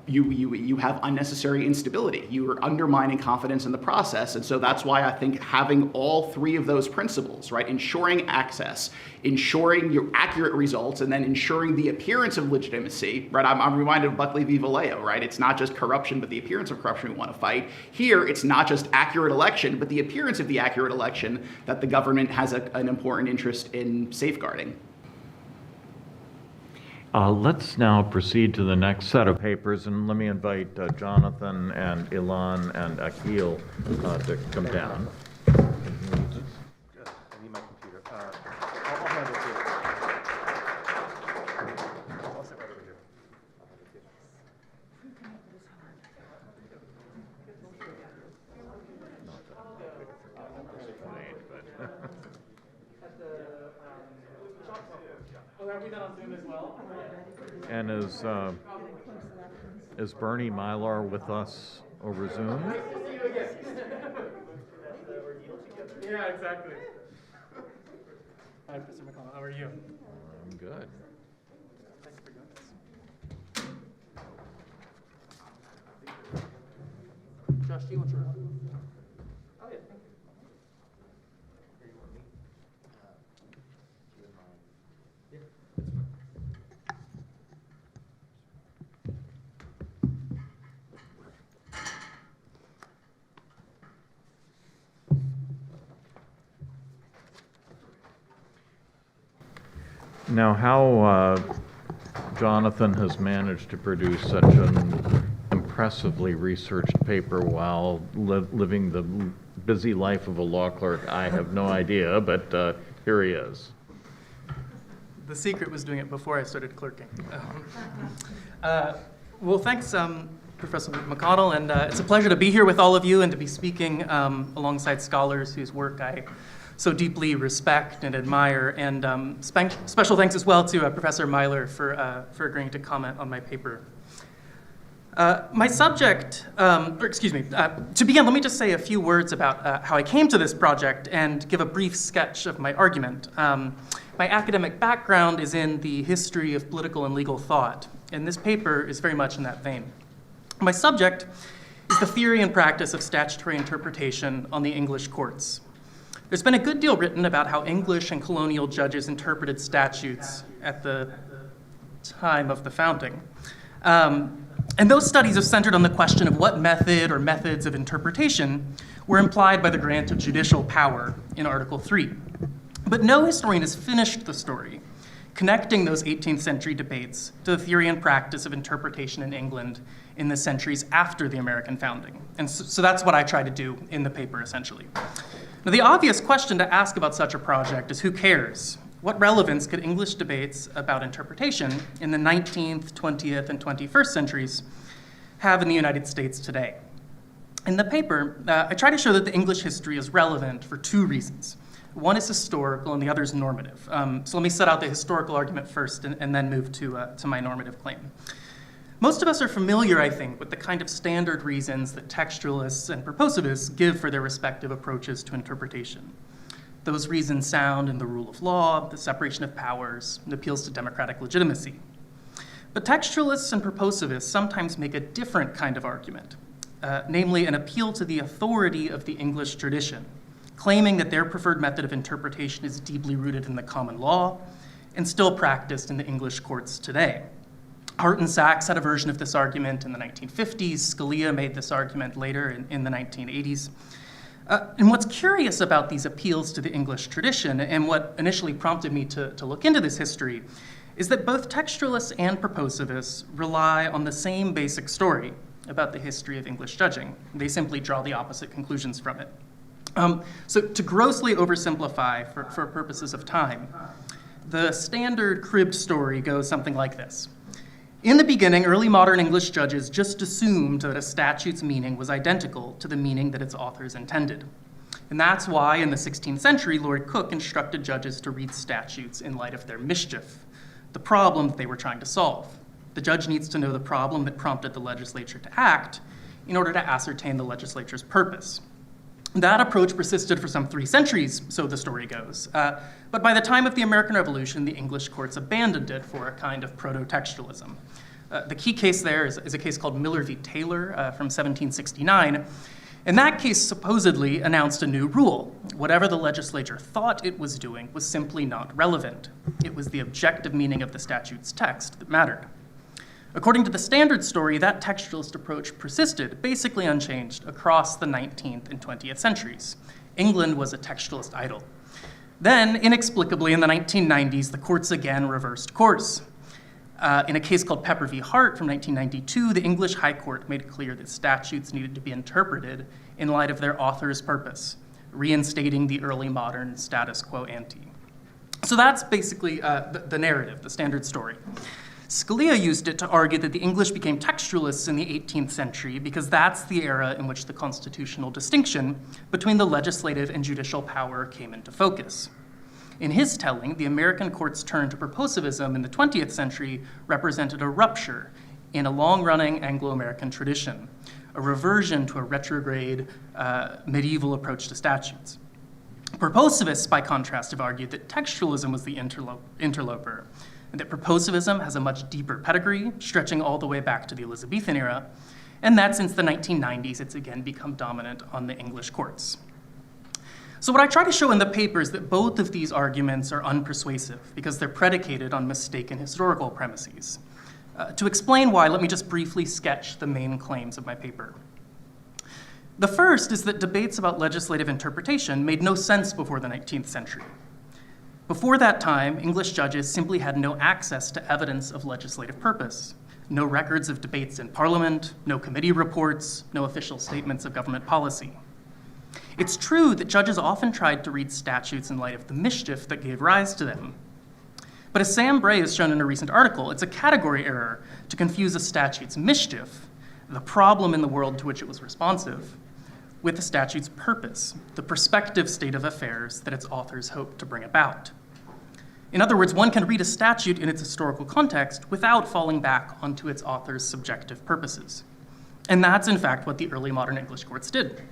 you have unnecessary instability. You are undermining confidence in the process. And so that's why I think having all three of those principles, right, ensuring access, ensuring your accurate results, and then ensuring the appearance of legitimacy, right? I'm reminded of Buckley v. Vallejo, right? It's not just corruption, but the appearance of corruption we want to fight. Here, it's not just accurate election, but the appearance of the accurate election that the government has an important interest in safeguarding. Let's now proceed to the next set of papers, and let me invite Jonathan and Ilan and Akil to come down. Good. I need my computer. I'll hand it to you. I'll sit right over here. Are we done on Zoom as well? And is Bernie Meyler with us over Zoom? Nice to see you again. Yeah, exactly. Hi, Professor McConnell. How are you? I'm good. Thanks for doing this. Josh, do you want your Oh, yeah. Thank you. Now, how Jonathan has managed to produce such an impressively researched paper while living the busy life of a law clerk, I have no idea, but here he is. The secret was doing it before I started clerking. Well, thanks, Professor McConnell, and it's a pleasure to be here with all of you and to be speaking alongside scholars whose work I so deeply respect and admire. And special thanks as well to Professor Meyler for agreeing to comment on my paper. My subject, to begin, let me just say a few words about how I came to this project and give a brief sketch of my argument. My academic background is in the history of political and legal thought, and this paper is very much in that vein. My subject is the theory and practice of statutory interpretation on the English courts. There's been a good deal written about how English and colonial judges interpreted statutes at the time of the founding. And those studies have centered on the question of what method or methods of interpretation were implied by the grant of judicial power in Article 3. But no historian has finished the story, connecting those 18th century debates to the theory and practice of interpretation in England in the centuries after the American founding. And so that's what I try to do in the paper, essentially. Now, the obvious question to ask about such a project is, who cares? What relevance could English debates about interpretation in the 19th, 20th, and 21st centuries have in the United States today? In the paper, I try to show that the English history is relevant for two reasons. One is historical and the other is normative. So let me set out the historical argument first and then move to my normative claim. Most of us are familiar, I think, with the kind of standard reasons that textualists and purposivists give for their respective approaches to interpretation. Those reasons sound in the rule of law, the separation of powers, and appeals to democratic legitimacy. But textualists and purposivists sometimes make a different kind of argument, namely an appeal to the authority of the English tradition, claiming that their preferred method of interpretation is deeply rooted in the common law and still practiced in the English courts today. Hart and Sachs had a version of this argument in the 1950s. Scalia made this argument later in the 1980s. And what's curious about these appeals to the English tradition, and what initially prompted me to look into this history, is that both textualists and purposivists rely on the same basic story about the history of English judging. They simply draw the opposite conclusions from it. So to grossly oversimplify for purposes of time, the standard cribbed story goes something like this. In the beginning, early modern English judges just assumed that a statute's meaning was identical to the meaning that its authors intended. And that's why in the 16th century, Lord Coke instructed judges to read statutes in light of their mischief, the problem that they were trying to solve. The judge needs to know the problem that prompted the legislature to act in order to ascertain the legislature's purpose. That approach persisted for some 3 centuries, so the story goes. But by the time of the American Revolution, the English courts abandoned it for a kind of proto-textualism. The key case there is a case called Meyler v. Taylor from 1769. And that case supposedly announced a new rule. Whatever the legislature thought it was doing was simply not relevant. It was the objective meaning of the statute's text that mattered. According to the standard story, that textualist approach persisted, basically unchanged, across the 19th and 20th centuries. England was a textualist idol. Then, inexplicably, in the 1990s, the courts again reversed course. In a case called Pepper v. Hart from 1992, the English High Court made clear that statutes needed to be interpreted in light of their author's purpose, reinstating the early modern status quo ante. So that's basically the narrative, the standard story. Scalia used it to argue that the English became textualists in the 18th century because that's the era in which the constitutional distinction between the legislative and judicial power came into focus. In his telling, the American court's turn to purposivism in the 20th century represented a rupture in a long-running Anglo-American tradition, a reversion to a retrograde medieval approach to statutes. Purposivists, by contrast, have argued that textualism was the interloper, and that purposivism has a much deeper pedigree, stretching all the way back to the Elizabethan era, and that since the 1990s, it's again become dominant on the English courts. So what I try to show in the paper is that both of these arguments are unpersuasive because they're predicated on mistaken historical premises. To explain why, let me just briefly sketch the main claims of my paper. The first is that debates about legislative interpretation made no sense before the 19th century. Before that time, English judges simply had no access to evidence of legislative purpose, no records of debates in Parliament, no committee reports, no official statements of government policy. It's true that judges often tried to read statutes in light of the mischief that gave rise to them. But as Sam Bray has shown in a recent article, it's a category error to confuse a statute's mischief, the problem in the world to which it was responsive, with the statute's purpose, the prospective state of affairs that its authors hoped to bring about. In other words, one can read a statute in its historical context without falling back onto its author's subjective purposes. And that's, in fact, what the early modern English courts did.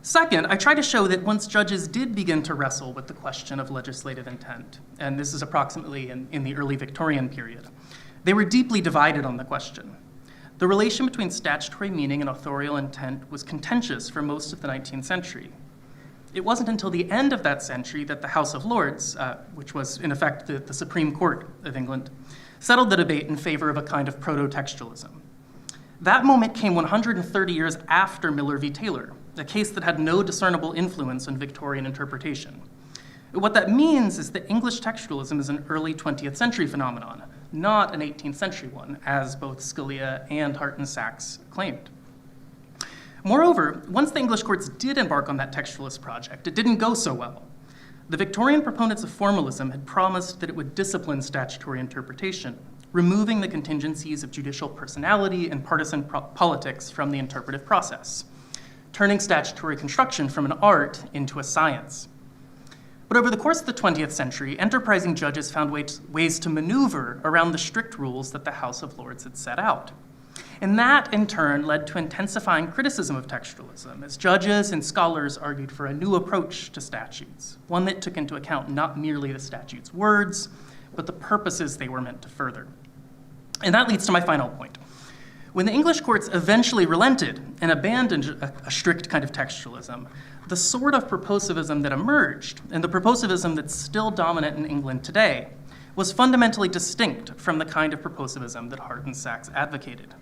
Second, I try to show that once judges did begin to wrestle with the question of legislative intent, and this is approximately in the early Victorian period, they were deeply divided on the question. The relation between statutory meaning and authorial intent was contentious for most of the 19th century. It wasn't until the end of that century that the House of Lords, which was in effect the Supreme Court of England, settled the debate in favor of a kind of proto-textualism. That moment came 130 years after Meyler v. Taylor, a case that had no discernible influence on Victorian interpretation. What that means is that English textualism is an early 20th century phenomenon, not an 18th century one, as both Scalia and Hart and Sachs claimed. Moreover, once the English courts did embark on that textualist project, it didn't go so well. The Victorian proponents of formalism had promised that it would discipline statutory interpretation, removing the contingencies of judicial personality and partisan politics from the interpretive process, turning statutory construction from an art into a science. But over the course of the 20th century, enterprising judges found ways to maneuver around the strict rules that the House of Lords had set out. And that, in turn, led to intensifying criticism of textualism, as judges and scholars argued for a new approach to statutes, one that took into account not merely the statute's words, but the purposes they were meant to further. And that leads to my final point. When the English courts eventually relented and abandoned a strict kind of textualism, the sort of purposivism that emerged, and the purposivism that's still dominant in England today, was fundamentally distinct from the kind of purposivism that Hart and Sachs advocated.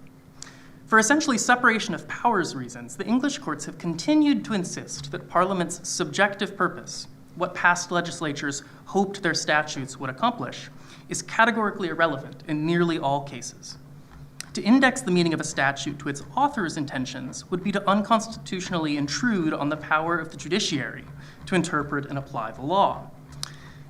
For essentially separation of powers reasons, the English courts have continued to insist that Parliament's subjective purpose, what past legislatures hoped their statutes would accomplish, is categorically irrelevant in nearly all cases. To index the meaning of a statute to its author's intentions would be to unconstitutionally intrude on the power of the judiciary to interpret and apply the law.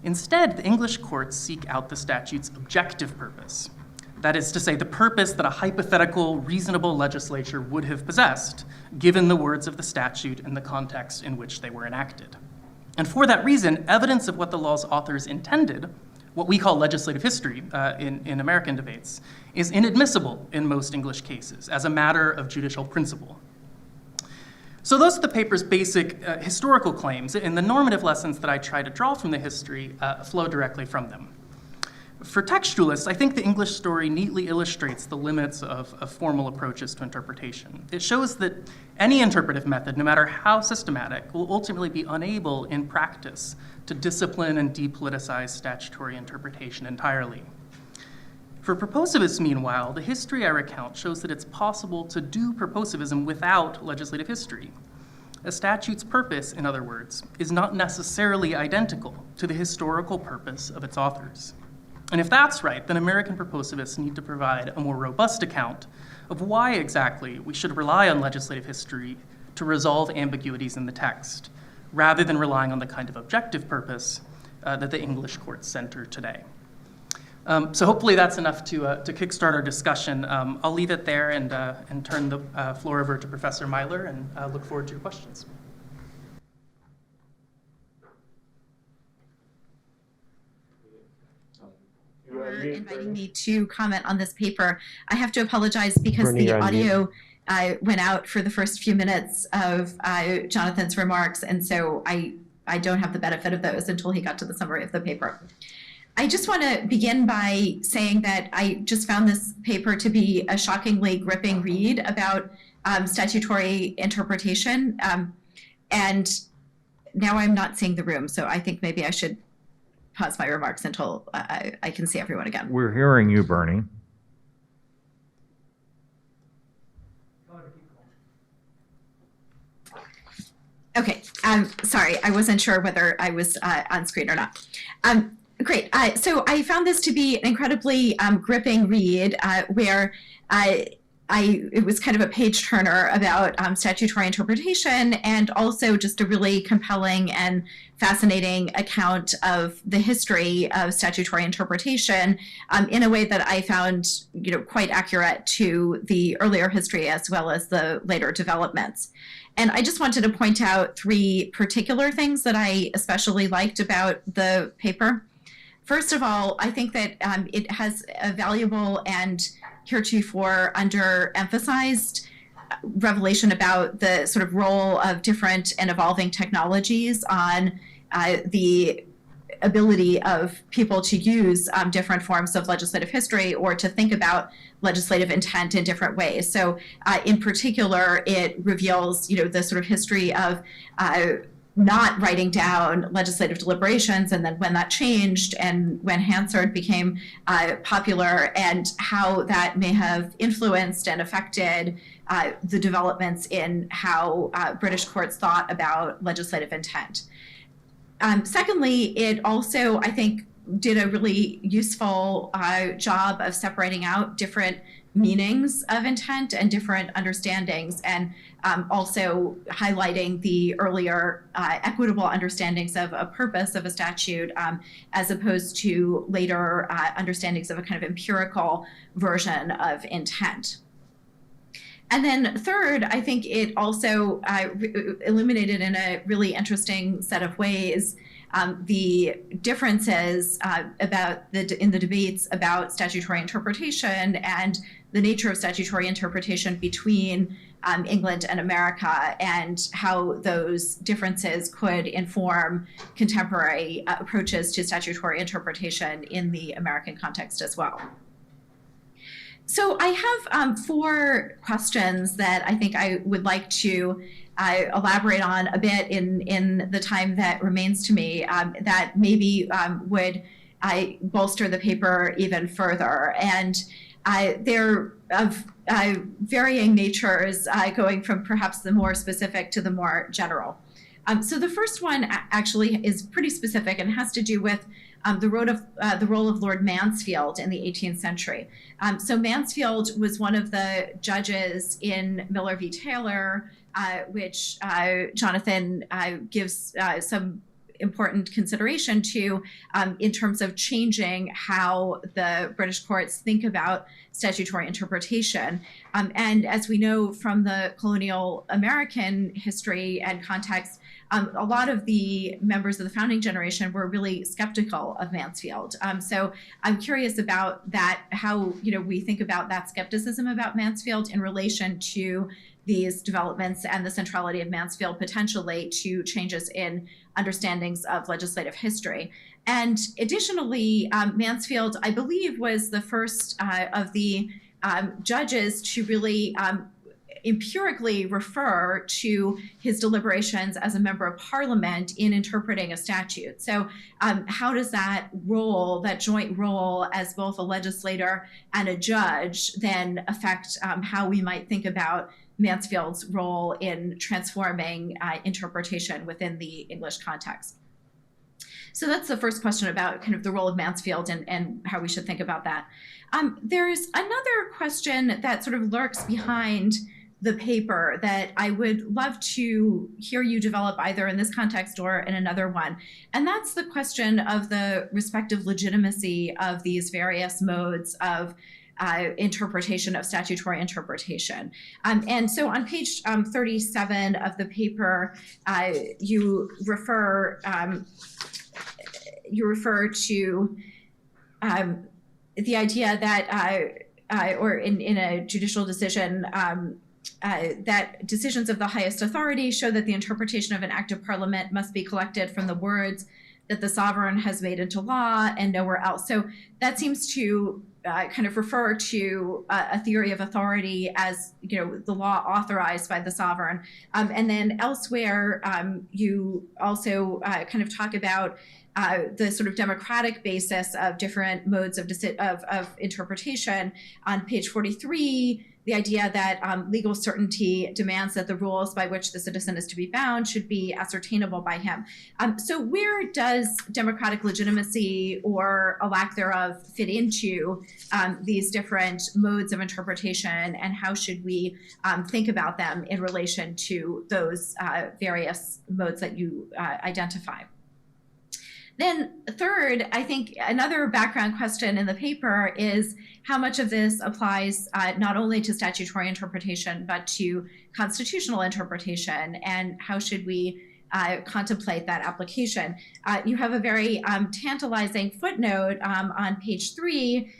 Instead, the English courts seek out the statute's objective purpose. That is to say, the purpose that a hypothetical, reasonable legislature would have possessed, given the words of the statute and the context in which they were enacted. And for that reason, evidence of what the law's authors intended, what we call legislative history in American debates, is inadmissible in most English cases as a matter of judicial principle. So those are the paper's basic historical claims, and the normative lessons that I try to draw from the history flow directly from them. For textualists, I think the English story neatly illustrates the limits of formal approaches to interpretation. It shows that any interpretive method, no matter how systematic, will ultimately be unable in practice to discipline and depoliticize statutory interpretation entirely. For purposivists, meanwhile, the history I recount shows that it's possible to do purposivism without legislative history. A statute's purpose, in other words, is not necessarily identical to the historical purpose of its authors. And if that's right, then American purposivists need to provide a more robust account of why exactly we should rely on legislative history to resolve ambiguities in the text, rather than relying on the kind of objective purpose that the English courts center today. So hopefully that's enough to kickstart our discussion. I'll leave it there and turn the floor over to Professor Meyler, and look forward to your questions. For inviting me to comment on this paper. I have to apologize because the audio went out for the first few minutes of Jonathan's remarks, and so I don't have the benefit of those until he got to the summary of the paper. I just want to begin by saying that I just found this paper to be a shockingly gripping read about statutory interpretation, and now I'm not seeing the room, so I think maybe I should pause my remarks until I can see everyone again. We're hearing you, Bernie. Okay, sorry, I wasn't sure whether I was on screen or not. Great, so I found this to be an incredibly gripping read where it was kind of a page turner about statutory interpretation, and also just a really compelling and fascinating account of the history of statutory interpretation in a way that I found, quite accurate to the earlier history as well as the later developments. And I just wanted to point out three particular things that I especially liked about the paper. First of all, I think that it has a valuable and heretofore underemphasized revelation about the sort of role of different and evolving technologies on the ability of people to use different forms of legislative history or to think about legislative intent in different ways. So in particular, it reveals, the sort of history of not writing down legislative deliberations, and then when that changed and when Hansard became popular, and how that may have influenced and affected the developments in how British courts thought about legislative intent. Secondly, it also, I think, did a really useful job of separating out different meanings of intent and different understandings, and also highlighting the earlier equitable understandings of a purpose of a statute as opposed to later understandings of a kind of empirical version of intent. And then third, I think it also illuminated in a really interesting set of ways the differences in the debates about statutory interpretation and the nature of statutory interpretation between England and America, and how those differences could inform contemporary approaches to statutory interpretation in the American context as well. So I have 4 questions that I think I would like to elaborate on a bit in the time that remains to me that maybe would bolster the paper even further. And they're of varying natures, going from perhaps the more specific to the more general. So the first one actually is pretty specific and has to do with the role of Lord Mansfield in the 18th century. So Mansfield was one of the judges in Meyler v. Taylor, which Jonathan gives some important consideration to in terms of changing how the British courts think about statutory interpretation. And as we know from the colonial American history and context, a lot of the members of the founding generation were really skeptical of Mansfield. So I'm curious about that, how we think about that skepticism about Mansfield in relation to these developments and the centrality of Mansfield potentially to changes in understandings of legislative history. And additionally, Mansfield, I believe, was the first of the judges to really empirically refer to his deliberations as a member of parliament in interpreting a statute. So how does that role, that joint role as both a legislator and a judge, then affect how we might think about Mansfield's role in transforming interpretation within the English context? So that's the first question about kind of the role of Mansfield and how we should think about that. There's another question that sort of lurks behind the paper that I would love to hear you develop either in this context or in another one. And that's the question of the respective legitimacy of these various modes of interpretation of statutory interpretation. And so on page 37 of the paper, you refer to the idea that, or in a judicial decision, that decisions of the highest authority show that the interpretation of an act of parliament must be collected from the words that the sovereign has made into law and nowhere else. So that seems to kind of refer to a theory of authority as, the law authorized by the sovereign. And then elsewhere, you also kind of talk about the sort of democratic basis of different modes of interpretation. On page 43, the idea that legal certainty demands that the rules by which the citizen is to be bound should be ascertainable by him. So where does democratic legitimacy or a lack thereof fit into these different modes of interpretation, and how should we think about them in relation to those various modes that you identify? Then third, I think another background question in the paper is how much of this applies not only to statutory interpretation, but to constitutional interpretation, and how should we contemplate that application? You have a very tantalizing footnote on page 3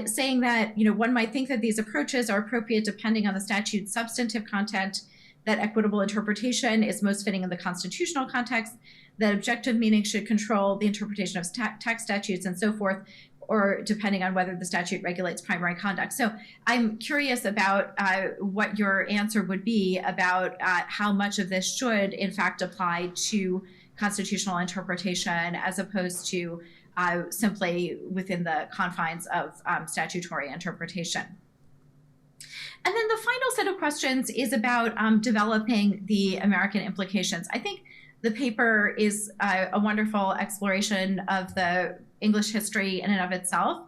saying that one might think that these approaches are appropriate depending on the statute's substantive content, that equitable interpretation is most fitting in the constitutional context, that objective meaning should control the interpretation of tax statutes and so forth, or depending on whether the statute regulates primary conduct. So I'm curious about what your answer would be about how much of this should in fact apply to constitutional interpretation as opposed to simply within the confines of statutory interpretation. And then the final set of questions is about developing the American implications. I think the paper is a wonderful exploration of the English history in and of itself.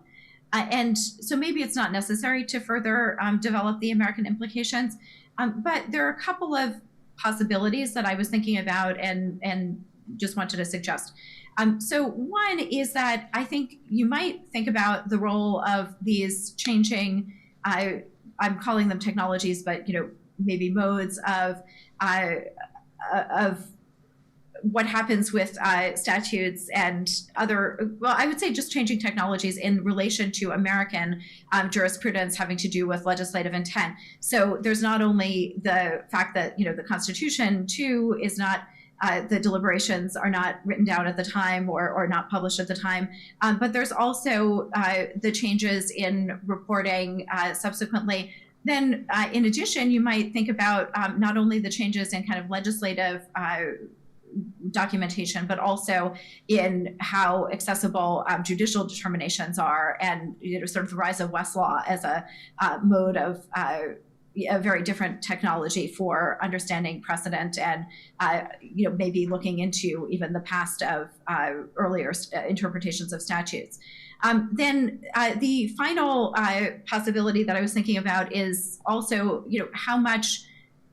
And so maybe it's not necessary to further develop the American implications, but there are a couple of possibilities that I was thinking about and just wanted to suggest. So one is that I think you might think about the role of these changing, I'm calling them technologies, but maybe modes of what happens with statutes and other, well, I would say just changing technologies in relation to American jurisprudence having to do with legislative intent. So there's not only the fact that, the Constitution too is not, the deliberations are not written down at the time or not published at the time, but there's also the changes in reporting subsequently. Then in addition, you might think about not only the changes in kind of legislative documentation, but also in how accessible judicial determinations are, and sort of the rise of Westlaw as a mode of a very different technology for understanding precedent and maybe looking into even the past of earlier interpretations of statutes. Then the final possibility that I was thinking about is also how much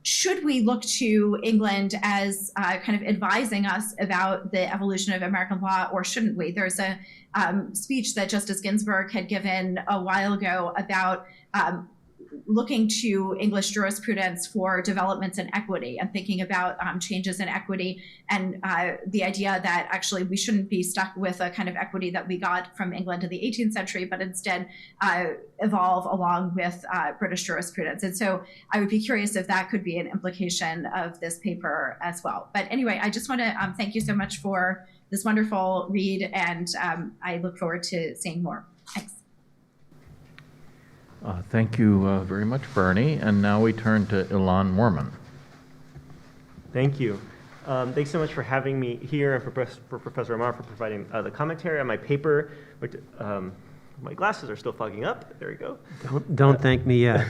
should we look to England as kind of advising us about the evolution of American law, or shouldn't we? There's a speech that Justice Ginsburg had given a while ago about looking to English jurisprudence for developments in equity and thinking about changes in equity, and the idea that actually we shouldn't be stuck with a kind of equity that we got from England in the 18th century, but instead evolve along with British jurisprudence. And so I would be curious if that could be an implication of this paper as well. But anyway, I just want to thank you so much for this wonderful read, and I look forward to seeing more. Thanks. Thank you very much, Bernie. And now we turn to Ilan Moorman. Thank you. Thanks so much for having me here, and for Professor Amar for providing the commentary on my paper. Which, my glasses are still fogging up. There you go. Don't thank me yet.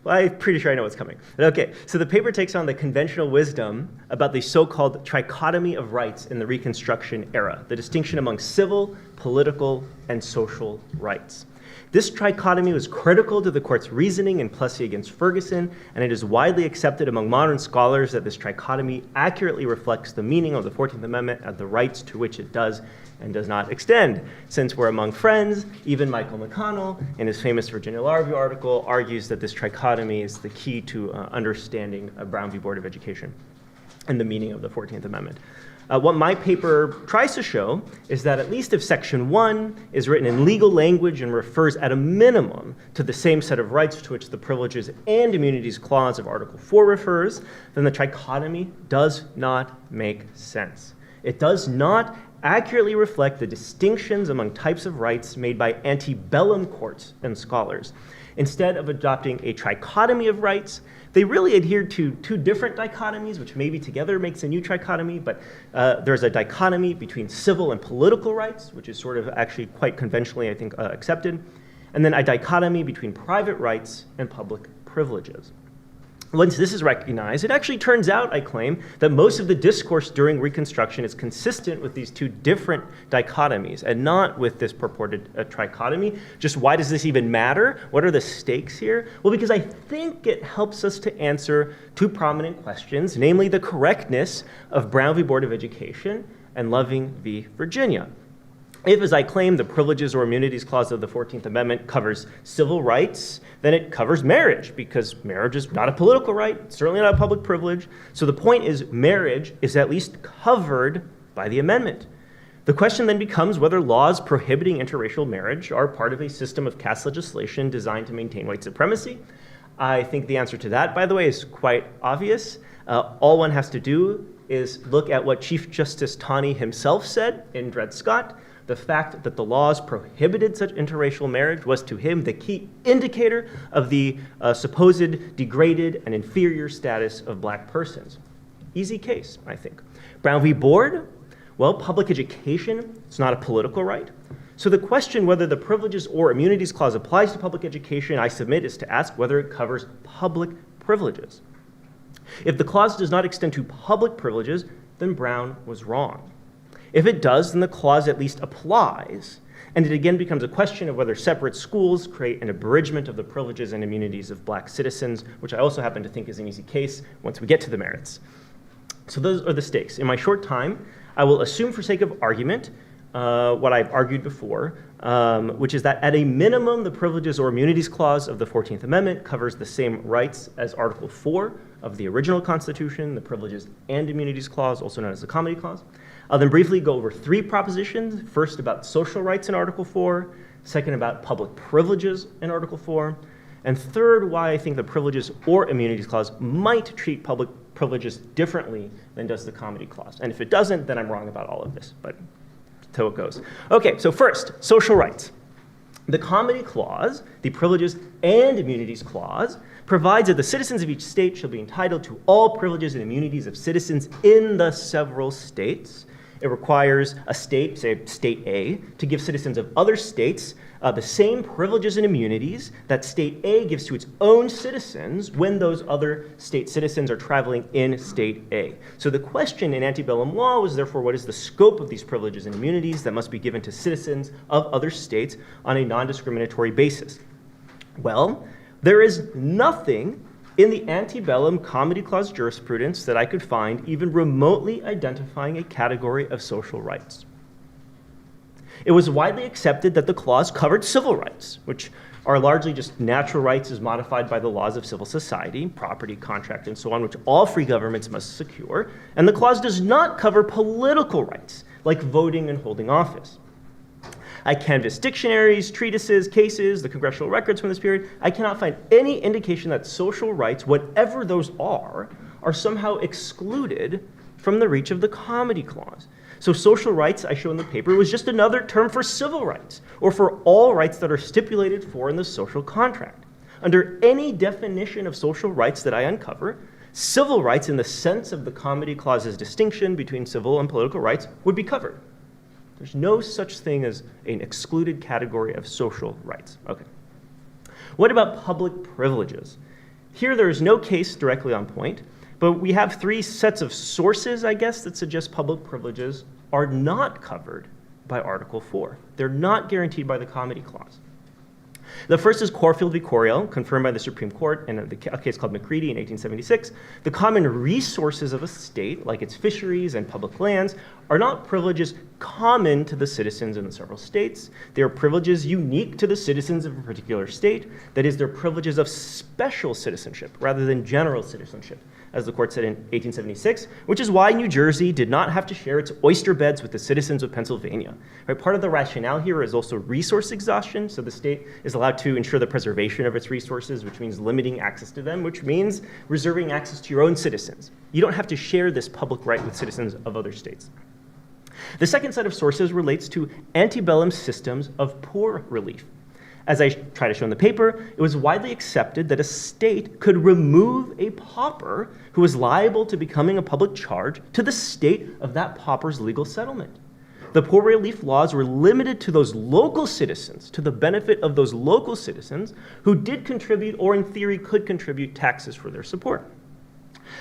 Well, I'm pretty sure I know what's coming. Okay, so the paper takes on the conventional wisdom about the so-called trichotomy of rights in the Reconstruction era, the distinction among civil, political, and social rights. This trichotomy was critical to the court's reasoning in Plessy against Ferguson, and it is widely accepted among modern scholars that this trichotomy accurately reflects the meaning of the 14th Amendment and the rights to which it does and does not extend. Since we're among friends, even Michael McConnell, in his famous Virginia Law Review article, argues that this trichotomy is the key to understanding Brown v. Board of Education and the meaning of the 14th Amendment. What my paper tries to show is that at least if Section 1 is written in legal language and refers at a minimum to the same set of rights to which the Privileges and Immunities Clause of Article 4 refers, then the trichotomy does not make sense. It does not accurately reflect the distinctions among types of rights made by antebellum courts and scholars. Instead of adopting a trichotomy of rights, they really adhered to two different dichotomies, which maybe together makes a new trichotomy, but there's a dichotomy between civil and political rights, which is sort of actually quite conventionally, I think, accepted, and then a dichotomy between private rights and public privileges. Once this is recognized, it actually turns out, I claim, that most of the discourse during Reconstruction is consistent with these two different dichotomies and not with this purported trichotomy. Just why does this even matter? What are the stakes here? Well, because I think it helps us to answer two prominent questions, namely the correctness of Brown v. Board of Education and Loving v. Virginia. If, as I claim, the Privileges or Immunities Clause of the 14th Amendment covers civil rights, then it covers marriage, because marriage is not a political right, certainly not a public privilege. So the point is, marriage is at least covered by the amendment. The question then becomes whether laws prohibiting interracial marriage are part of a system of caste legislation designed to maintain white supremacy. I think the answer to that, by the way, is quite obvious. All one has to do is look at what Chief Justice Taney himself said in Dred Scott. The fact that the laws prohibited such interracial marriage was to him the key indicator of the supposed degraded and inferior status of black persons. Easy case, I think. Brown v. Board, well, public education, it's not a political right. So the question whether the Privileges or Immunities Clause applies to public education, I submit, is to ask whether it covers public privileges. If the clause does not extend to public privileges, then Brown was wrong. If it does, then the clause at least applies, and it again becomes a question of whether separate schools create an abridgment of the privileges and immunities of black citizens, which I also happen to think is an easy case once we get to the merits. So those are the stakes. In my short time, I will assume for sake of argument what I've argued before, which is that at a minimum, the Privileges or Immunities Clause of the 14th Amendment covers the same rights as Article 4 of the original Constitution, the Privileges and Immunities Clause, also known as the Comity Clause. I'll then briefly go over three propositions. First, about social rights in Article 4. Second, about public privileges in Article 4. And third, why I think the Privileges or Immunities Clause might treat public privileges differently than does the Comity Clause. And if it doesn't, then I'm wrong about all of this, but so it goes. Okay, so first, social rights. The Comity Clause, the Privileges and Immunities Clause, provides that the citizens of each state shall be entitled to all privileges and immunities of citizens in the several states. It requires a state, say State A, to give citizens of other states the same privileges and immunities that State A gives to its own citizens when those other state citizens are traveling in State A. So the question in antebellum law was therefore, what is the scope of these privileges and immunities that must be given to citizens of other states on a non-discriminatory basis? Well, there is nothing in the antebellum Comity Clause jurisprudence that I could find even remotely identifying a category of social rights. It was widely accepted that the clause covered civil rights, which are largely just natural rights as modified by the laws of civil society, property, contract, and so on, which all free governments must secure. And the clause does not cover political rights, like voting and holding office. I canvassed dictionaries, treatises, cases, the congressional records from this period. I cannot find any indication that social rights, whatever those are somehow excluded from the reach of the Comity Clause. So social rights, I show in the paper, was just another term for civil rights, or for all rights that are stipulated for in the social contract. Under any definition of social rights that I uncover, civil rights in the sense of the Comity Clause's distinction between civil and political rights would be covered. There's no such thing as an excluded category of social rights. Okay. What about public privileges? Here there is no case directly on point, but we have three sets of sources, I guess, that suggest public privileges are not covered by Article 4. They're not guaranteed by the Comity Clause. The first is Corfield v. Coriel, confirmed by the Supreme Court in a case called McCready in 1876. The common resources of a state, like its fisheries and public lands, are not privileges common to the citizens in the several states. They are privileges unique to the citizens of a particular state. That is, they're privileges of special citizenship rather than general citizenship, as the court said in 1876, which is why New Jersey did not have to share its oyster beds with the citizens of Pennsylvania. Right? Part of the rationale here is also resource exhaustion, so the state is allowed to ensure the preservation of its resources, which means limiting access to them, which means reserving access to your own citizens. You don't have to share this public right with citizens of other states. The second set of sources relates to antebellum systems of poor relief. As I try to show in the paper, it was widely accepted that a state could remove a pauper who was liable to becoming a public charge to the state of that pauper's legal settlement. The poor relief laws were limited to those local citizens, to the benefit of those local citizens who did contribute or in theory could contribute taxes for their support.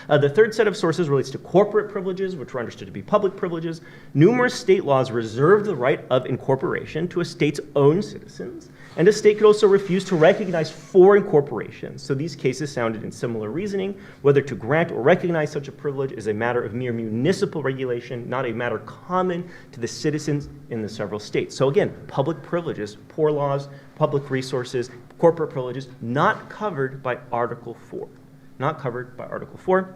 The third set of sources relates to corporate privileges, which were understood to be public privileges. Numerous state laws reserved the right of incorporation to a state's own citizens, and a state could also refuse to recognize foreign corporations. So these cases sounded in similar reasoning. Whether to grant or recognize such a privilege is a matter of mere municipal regulation, not a matter common to the citizens in the several states. So again, public privileges, poor laws, public resources, corporate privileges, not covered by Article 4. Not covered by Article 4.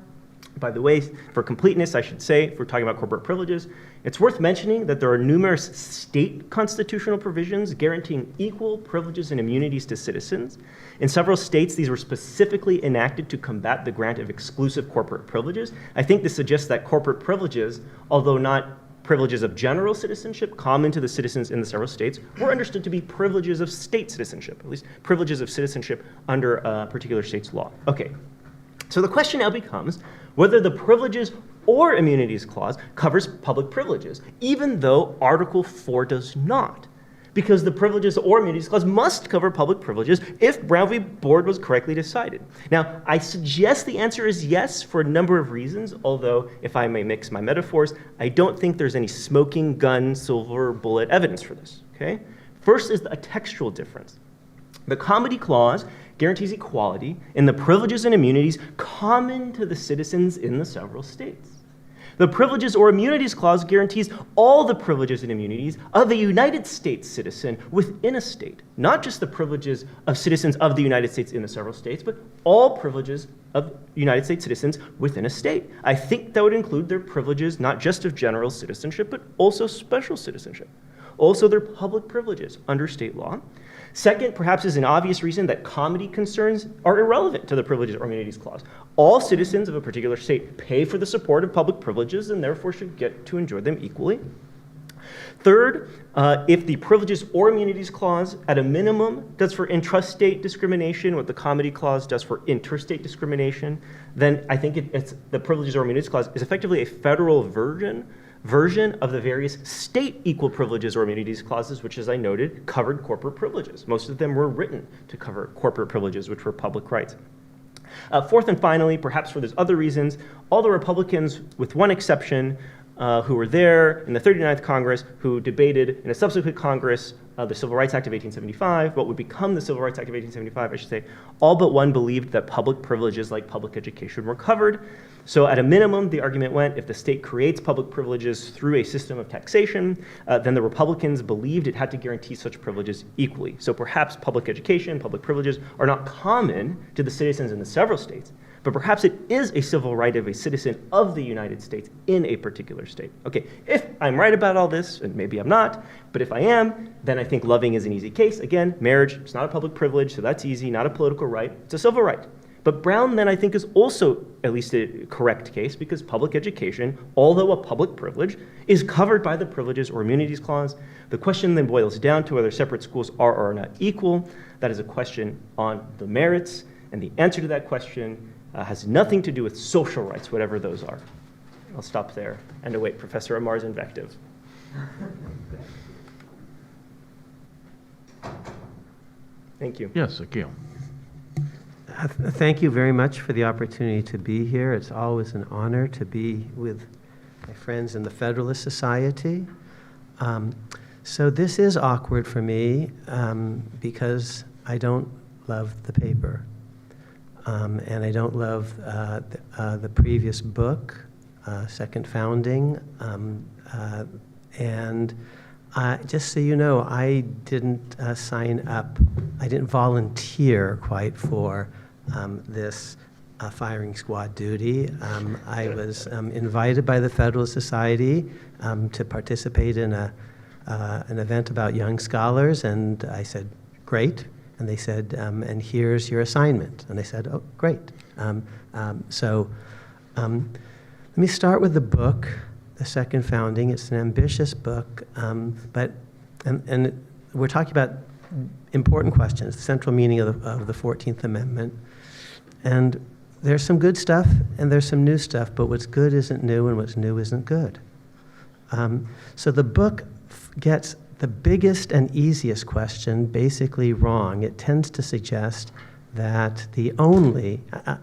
By the way, for completeness, I should say, if we're talking about corporate privileges, it's worth mentioning that there are numerous state constitutional provisions guaranteeing equal privileges and immunities to citizens. In several states, these were specifically enacted to combat the grant of exclusive corporate privileges. I think this suggests that corporate privileges, although not privileges of general citizenship common to the citizens in the several states, were understood to be privileges of state citizenship, at least privileges of citizenship under a particular state's law. Okay. So the question now becomes whether the Privileges or Immunities Clause covers public privileges, even though Article 4 does not. because the Privileges or Immunities Clause must cover public privileges if Brown v. Board was correctly decided. Now, I suggest the answer is yes for a number of reasons, although if I may mix my metaphors, I don't think there's any smoking gun, silver bullet evidence for this, okay? First is a textual difference. The Comity Clause guarantees equality in the privileges and immunities common to the citizens in the several states. The Privileges or Immunities Clause guarantees all the privileges and immunities of a United States citizen within a state, not just the privileges of citizens of the United States in the several states, but all privileges of United States citizens within a state. I think that would include their privileges not just of general citizenship, but also special citizenship. Also their public privileges under state law. Second, perhaps is an obvious reason that comity concerns are irrelevant to the Privileges or Immunities Clause. All citizens of a particular state pay for the support of public privileges and therefore should get to enjoy them equally. Third, if the Privileges or Immunities Clause, at a minimum, does for intrastate discrimination what the Comity Clause does for interstate discrimination, then I think it's the Privileges or Immunities Clause is effectively a federal version of the various state equal privileges or immunities clauses, which, as I noted, covered corporate privileges. Most of them were written to cover corporate privileges, which were public rights. Fourth and finally, perhaps for those other reasons, all the Republicans, with one exception, who were there in the 39th Congress, who debated in a subsequent Congress the Civil Rights Act of 1875, what would become the Civil Rights Act of 1875, I should say, all but one believed that public privileges like public education were covered. So at a minimum, the argument went, if the state creates public privileges through a system of taxation, then the Republicans believed it had to guarantee such privileges equally. So perhaps public education, public privileges are not common to the citizens in the several states, but perhaps it is a civil right of a citizen of the United States in a particular state. Okay, if I'm right about all this, and maybe I'm not, but if I am, then I think loving is an easy case. Again, marriage, it's not a public privilege, so that's easy, not a political right, it's a civil right. But Brown then I think is also at least a correct case because public education, although a public privilege, is covered by the Privileges or Immunities Clause. The question then boils down to whether separate schools are or are not equal. That is a question on the merits, and the answer to that question has nothing to do with social rights, whatever those are. I'll stop there and await Professor Amar's invective. Thank you. Yes, Akil. Thank you very much for the opportunity to be here. It's always an honor to be with my friends in the Federalist Society. So this is awkward for me because I don't love the paper. And I don't love the previous book, Second Founding. And just so you know, I didn't sign up, I didn't volunteer quite for this firing squad duty. I was invited by the Federalist Society to participate in an event about young scholars, and I said, great. And they said, and here's your assignment. And I said, oh, great. So let me start with the book, The Second Founding. It's an ambitious book, but we're talking about important questions, the central meaning of the 14th Amendment. And there's some good stuff and there's some new stuff, but what's good isn't new and what's new isn't good. So the book gets the biggest and easiest question basically wrong. It tends to suggest that the only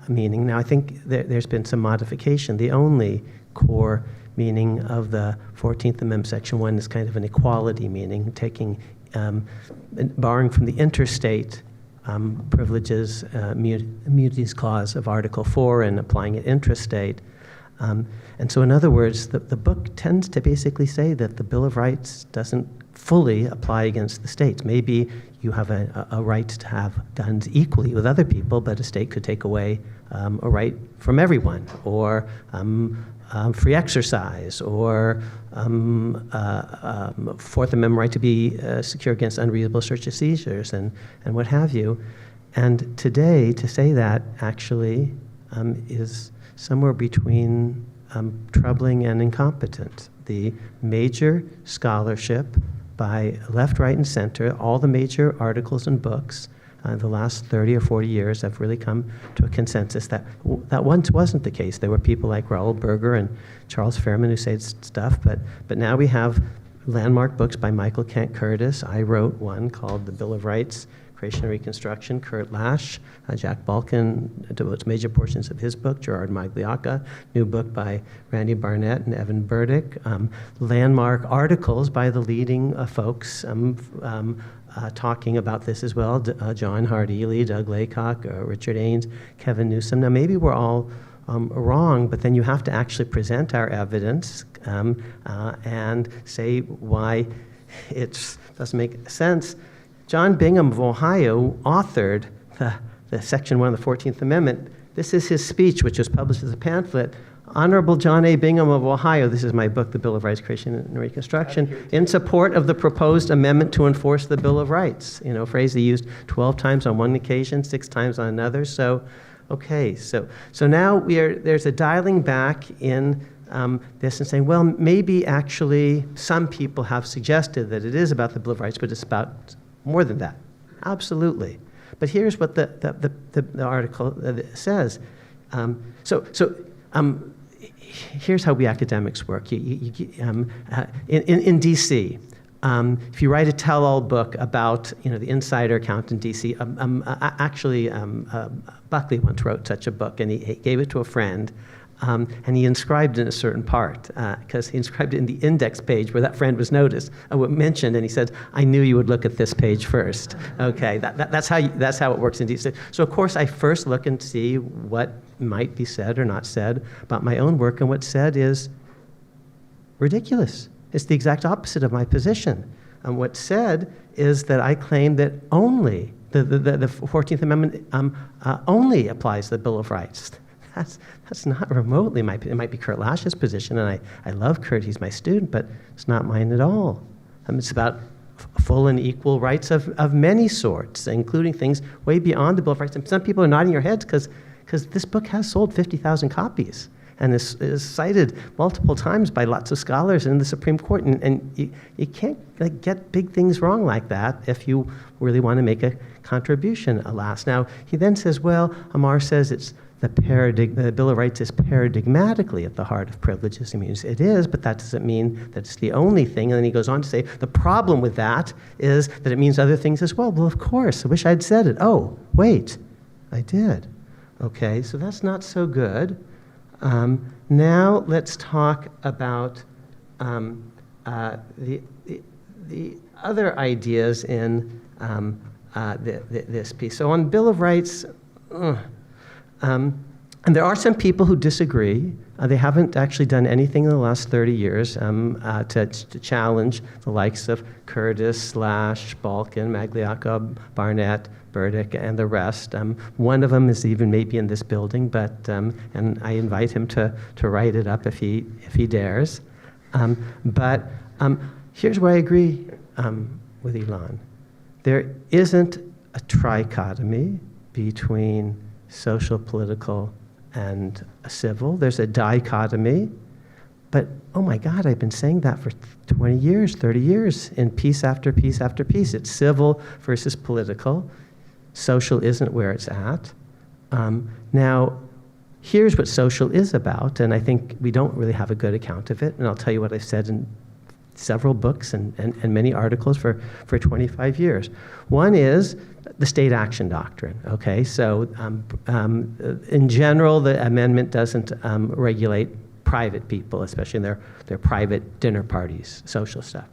meaning, now I think there's been some modification, the only core meaning of the 14th Amendment, Section 1 is kind of an equality meaning, taking, borrowing from the interstate privileges, immunities clause of Article 4 and applying it intrastate. And so in other words, the book tends to basically say that the Bill of Rights doesn't fully apply against the states. Maybe you have a right to have guns equally with other people, but a state could take away a right from everyone, or free exercise, or Fourth Amendment right to be secure against unreasonable search and seizures, and what have you. And today, to say that actually is somewhere between troubling and incompetent. The major scholarship by left, right, and center, all the major articles and books the last 30 or 40 years have really come to a consensus that once wasn't the case. There were people like Raoul Berger and Charles Fairman who said stuff, but now we have landmark books by Michael Kent Curtis. I wrote one called The Bill of Rights, Creation and Reconstruction, Kurt Lash. Jack Balkin devotes major portions of his book, Gerard Magliocca. New book by Randy Barnett and Evan Burdick. Landmark articles by the leading folks talking about this as well. John Hart-Ely, Doug Laycock, Richard Ains, Kevin Newsom. Now maybe we're all wrong, but then you have to actually present our evidence and say why it doesn't make sense. John Bingham of Ohio authored the Section 1 of the 14th Amendment. This is his speech, which was published as a pamphlet. Honorable John A. Bingham of Ohio, this is my book, The Bill of Rights, Creation and Reconstruction, in support of the proposed amendment to enforce the Bill of Rights. You know, phrase he used 12 times on one occasion, 6 times on another. So, okay, so now there's a dialing back in this and saying, well, maybe actually some people have suggested that it is about the Bill of Rights, but it's about more than that. Absolutely. But here's what the article says. Here's how we academics work. In D.C., if you write a tell-all book about the insider account in D.C., Buckley once wrote such a book, and he gave it to a friend, and he inscribed in a certain part, because he inscribed it in the index page where that friend was mentioned, and he said, I knew you would look at this page first. Okay, that's how it works in D.C. So of course I first look and see what might be said or not said about my own work, and what's said is ridiculous. It's the exact opposite of my position. And what's said is that I claim that only the 14th Amendment only applies to the Bill of Rights. That's not remotely it might be Kurt Lash's position, and I love Kurt, he's my student, but it's not mine at all. It's about full and equal rights of many sorts, including things way beyond the Bill of Rights. And some people are nodding their heads because this book has sold 50,000 copies and is cited multiple times by lots of scholars in the Supreme Court. And you can't get big things wrong like that if you really want to make a contribution, alas. Now, he then says, well, Amar says the Bill of Rights is paradigmatically at the heart of privileges and immunities. It is, but that doesn't mean that it's the only thing. And then he goes on to say, the problem with that is that it means other things as well. Well, of course, I wish I'd said it. Oh, wait, I did. Okay, so that's not so good. Now let's talk about the other ideas in this piece. So on Bill of Rights, and there are some people who disagree. They haven't actually done anything in the last 30 years to challenge the likes of Curtis, Lash, Balkin, Magliocca, Barnett, Burdick, and the rest. One of them is even maybe in this building, but and I invite him to write it up if he dares. But here's where I agree with Elon. There isn't a trichotomy between social, political, and civil. There's a dichotomy. But, oh my God, I've been saying that for 20 years, 30 years, in piece after piece after piece. It's civil versus political. Social isn't where it's at. Now, here's what social is about, and I think we don't really have a good account of it, and I'll tell you what I've said in several books and many articles for 25 years. One is the state action doctrine, okay? So in general, the amendment doesn't regulate private people, especially in their private dinner parties, social stuff.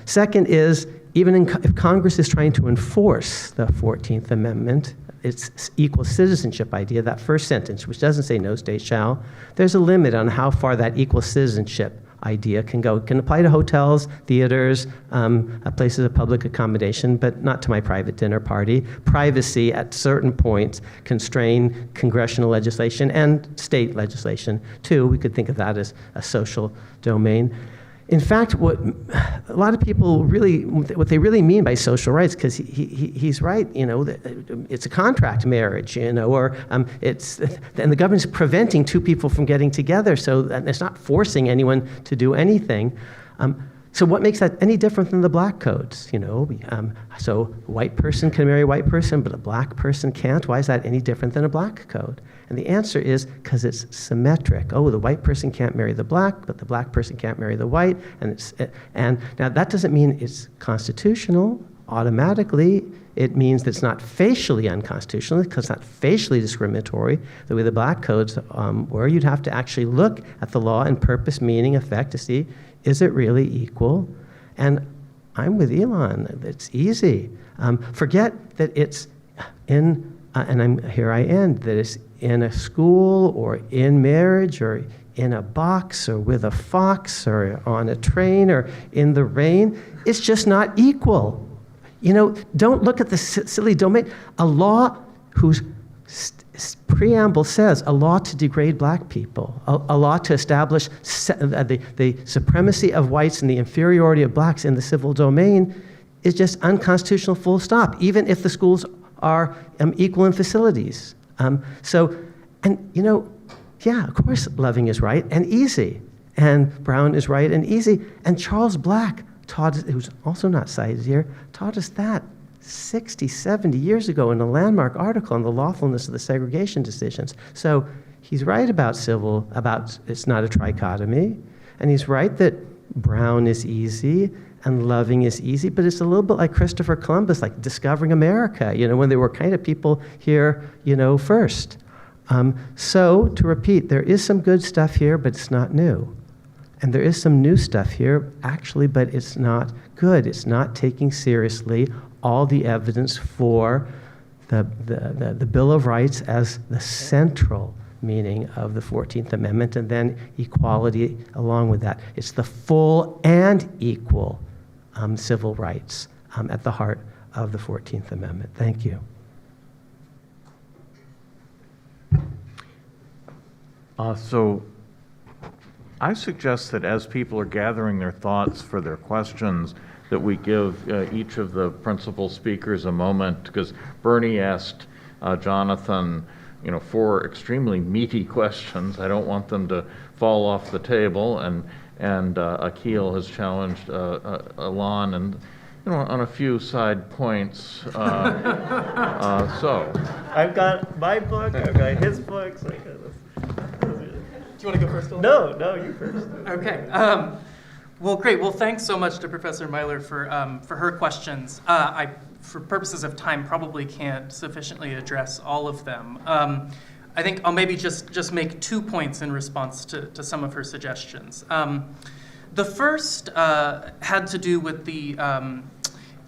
Second is, even if Congress is trying to enforce the 14th Amendment, its equal citizenship idea, that first sentence, which doesn't say no state shall, there's a limit on how far that equal citizenship idea can go. It can apply to hotels, theaters, places of public accommodation, but not to my private dinner party. Privacy at certain points constrain congressional legislation and state legislation too. We could think of that as a social domain. In fact, what a lot of people what they really mean by social rights, because he's right, it's a contract marriage, or and the government's preventing two people from getting together, so it's not forcing anyone to do anything. So what makes that any different than the black codes? So a white person can marry a white person, but a black person can't. Why is that any different than a black code? And the answer is because it's symmetric. Oh, the white person can't marry the black, but the black person can't marry the white. And now that doesn't mean it's constitutional automatically. It means that it's not facially unconstitutional, because it's not facially discriminatory, the way the black codes were. You'd have to actually look at the law and purpose, meaning, effect to see, is it really equal? And I'm with Elon. It's easy. Forget that it's in, here I end, that it's in a school or in marriage or in a box or with a fox or on a train or in the rain. It's just not equal. Don't look at the silly domain. A law whose preamble says a law to degrade black people, a law to establish the supremacy of whites and the inferiority of blacks in the civil domain is just unconstitutional, full stop, even if the schools are equal in facilities. Yeah, of course Loving is right and easy, and Brown is right and easy, and Charles Black taught us, who's also not cited here, taught us that 60, 70 years ago in a landmark article on the lawfulness of the segregation decisions. So he's right about it's not a trichotomy, and he's right that Brown is easy and Loving is easy, but it's a little bit like Christopher Columbus, like discovering America, when there were kind of people here, first. So to repeat, there is some good stuff here, but it's not new. And there is some new stuff here, actually, but it's not good. It's not taking seriously all the evidence for the Bill of Rights as the central meaning of the 14th Amendment, and then equality along with that. It's the full and equal civil rights at the heart of the 14th Amendment. Thank you. So I suggest that as people are gathering their thoughts for their questions, that we give each of the principal speakers a moment, because Bernie asked Jonathan, 4 extremely meaty questions. I don't want them to fall off the table, and Akil has challenged Alon, and on a few side points. So I've got my book. I've got his books. Do you want to go first? No, you first. Okay. Well, great. Well, thanks so much to Professor Meyler for her questions. I, for purposes of time, probably can't sufficiently address all of them. I think I'll maybe just make 2 points in response to some of her suggestions. The first had to do with the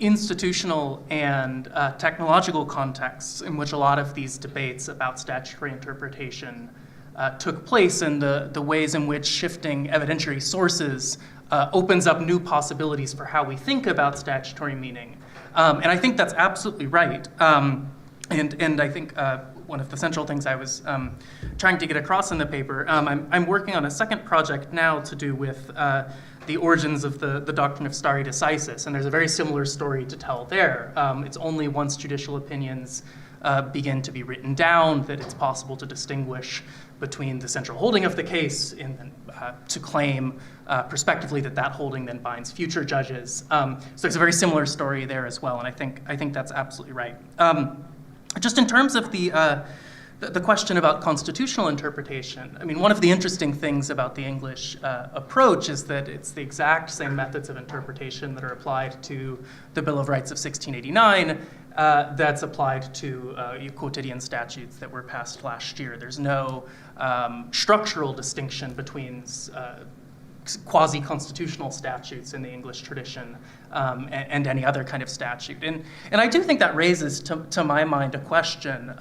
institutional and technological contexts in which a lot of these debates about statutory interpretation took place, and the ways in which shifting evidentiary sources opens up new possibilities for how we think about statutory meaning. And I think that's absolutely right. And I think one of the central things I was trying to get across in the paper, I'm working on a second project now to do with the origins of the doctrine of stare decisis, and there's a very similar story to tell there. It's only once judicial opinions begin to be written down that it's possible to distinguish between the central holding of the case and to claim prospectively that holding then binds future judges. So there's a very similar story there as well, and I think that's absolutely right. Just in terms of the question about constitutional interpretation, I mean, one of the interesting things about the English approach is that it's the exact same methods of interpretation that are applied to the Bill of Rights of 1689 that's applied to quotidian statutes that were passed last year. There's no structural distinction between quasi-constitutional statutes in the English tradition and any other kind of statute. And I do think that raises, to my mind, a question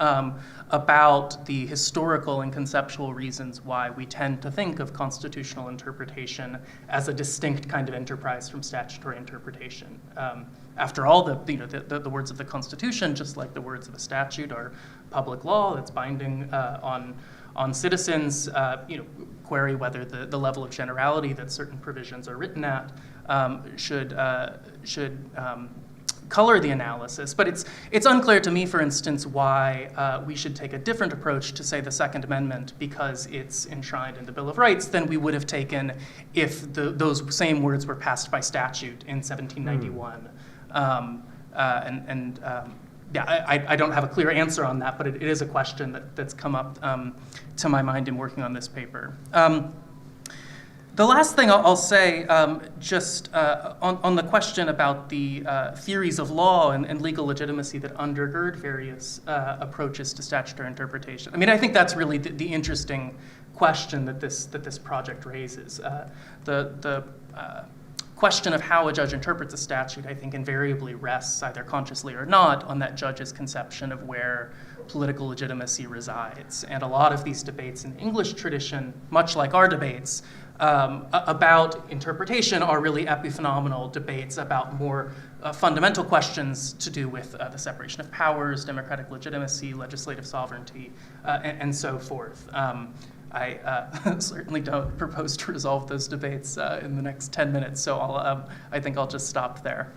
about the historical and conceptual reasons why we tend to think of constitutional interpretation as a distinct kind of enterprise from statutory interpretation. After all, the words of the Constitution, just like the words of a statute, are public law that's binding on citizens. Query whether the level of generality that certain provisions are written at should color the analysis. But it's unclear to me, for instance, why we should take a different approach to, say, the Second Amendment because it's enshrined in the Bill of Rights than we would have taken if those same words were passed by statute in 1791. Yeah, I don't have a clear answer on that, but it is a question that's come up to my mind in working on this paper. The last thing I'll say, just on the question about the theories of law and legal legitimacy that undergird various approaches to statutory interpretation. I mean, I think that's really the interesting question that this project raises. The question of how a judge interprets a statute, I think, invariably rests, either consciously or not, on that judge's conception of where political legitimacy resides. And a lot of these debates in the English tradition, much like our debates, about interpretation are really epiphenomenal debates about more fundamental questions to do with the separation of powers, democratic legitimacy, legislative sovereignty, and so forth. I certainly don't propose to resolve those debates in the next 10 minutes, so I think I'll just stop there.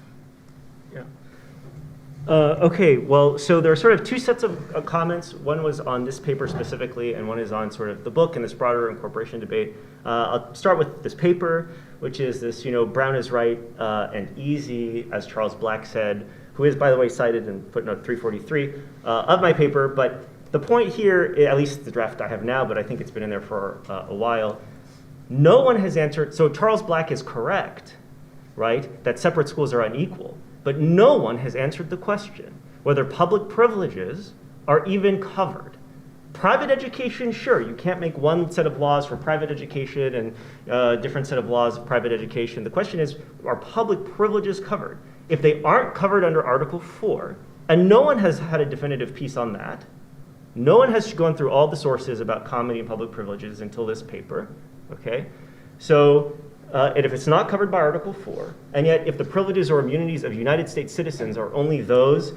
Yeah. Okay, well, so there are sort of two sets of comments. One was on this paper specifically, and one is on sort of the book and this broader incorporation debate. I'll start with this paper, which is this, Brown is right and easy, as Charles Black said, who is, by the way, cited in footnote 343 of my paper. But the point here, at least the draft I have now, but I think it's been in there for a while, no one has answered. So Charles Black is correct, right, that separate schools are unequal. But no one has answered the question whether public privileges are even covered. Private education, sure, you can't make one set of laws for private education and a different set of laws for private education. The question is, are public privileges covered? If they aren't covered under Article 4, and no one has had a definitive piece on that, no one has gone through all the sources about comedy and public privileges until this paper, okay? So, and if it's not covered by Article 4, and yet if the privileges or immunities of United States citizens are only those,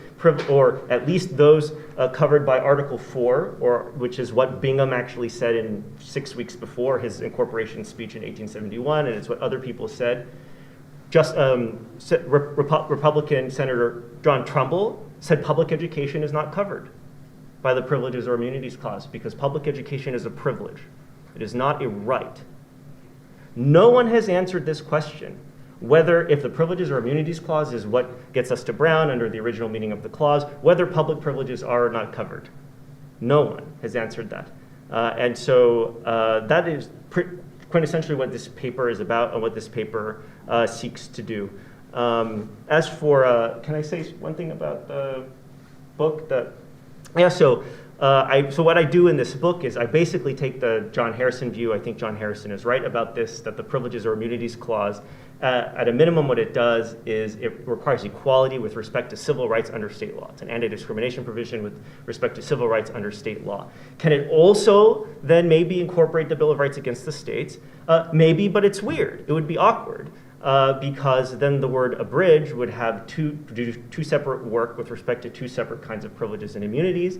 or at least those covered by Article 4, or which is what Bingham actually said in 6 weeks before his incorporation speech in 1871, and it's what other people said. Just Republican Senator John Trumbull said public education is not covered by the Privileges or Immunities Clause because public education is a privilege. It is not a right. No one has answered this question, whether if the Privileges or Immunities Clause is what gets us to Brown under the original meaning of the clause, whether public privileges are or not covered. No one has answered that. And so that is quintessentially what this paper is about and what this paper seeks to do. As for, can I say one thing about the book? So what I do in this book is I basically take the John Harrison view. I think John Harrison is right about this, that the Privileges or Immunities Clause, at a minimum what it does is it requires equality with respect to civil rights under state law. It's an anti-discrimination provision with respect to civil rights under state law. Can it also then maybe incorporate the Bill of Rights against the states? Maybe, but it's weird. It would be awkward. Because then the word abridge would have do two separate work with respect to two separate kinds of privileges and immunities.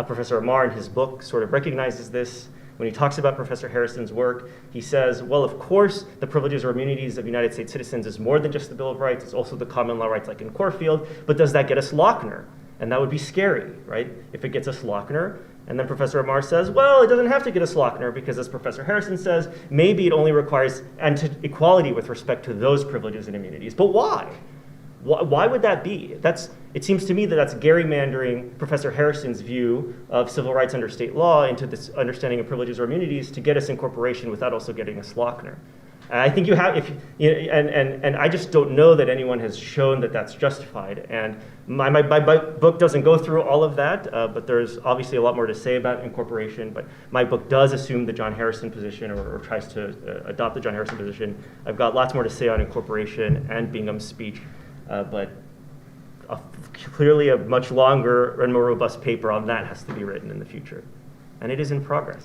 Professor Amar in his book sort of recognizes this. When he talks about Professor Harrison's work, he says, well, of course, the privileges or immunities of United States citizens is more than just the Bill of Rights. It's also the common law rights like in Corfield. But does that get us Lochner? And that would be scary, right, if it gets us Lochner. And then Professor Amar says, well, it doesn't have to get us Lochner because, as Professor Harrison says, maybe it only requires equality with respect to those privileges and immunities. But why? Why would that be? It seems to me that that's gerrymandering Professor Harrison's view of civil rights under state law into this understanding of privileges or immunities to get us incorporation without also getting us Lochner. And I think you have, and I just don't know that anyone has shown that that's justified. And my book doesn't go through all of that, but there's obviously a lot more to say about incorporation. But my book does assume the John Harrison position or tries to adopt the John Harrison position. I've got lots more to say on incorporation and Bingham's speech, but clearly a much longer and more robust paper on that has to be written in the future. And it is in progress.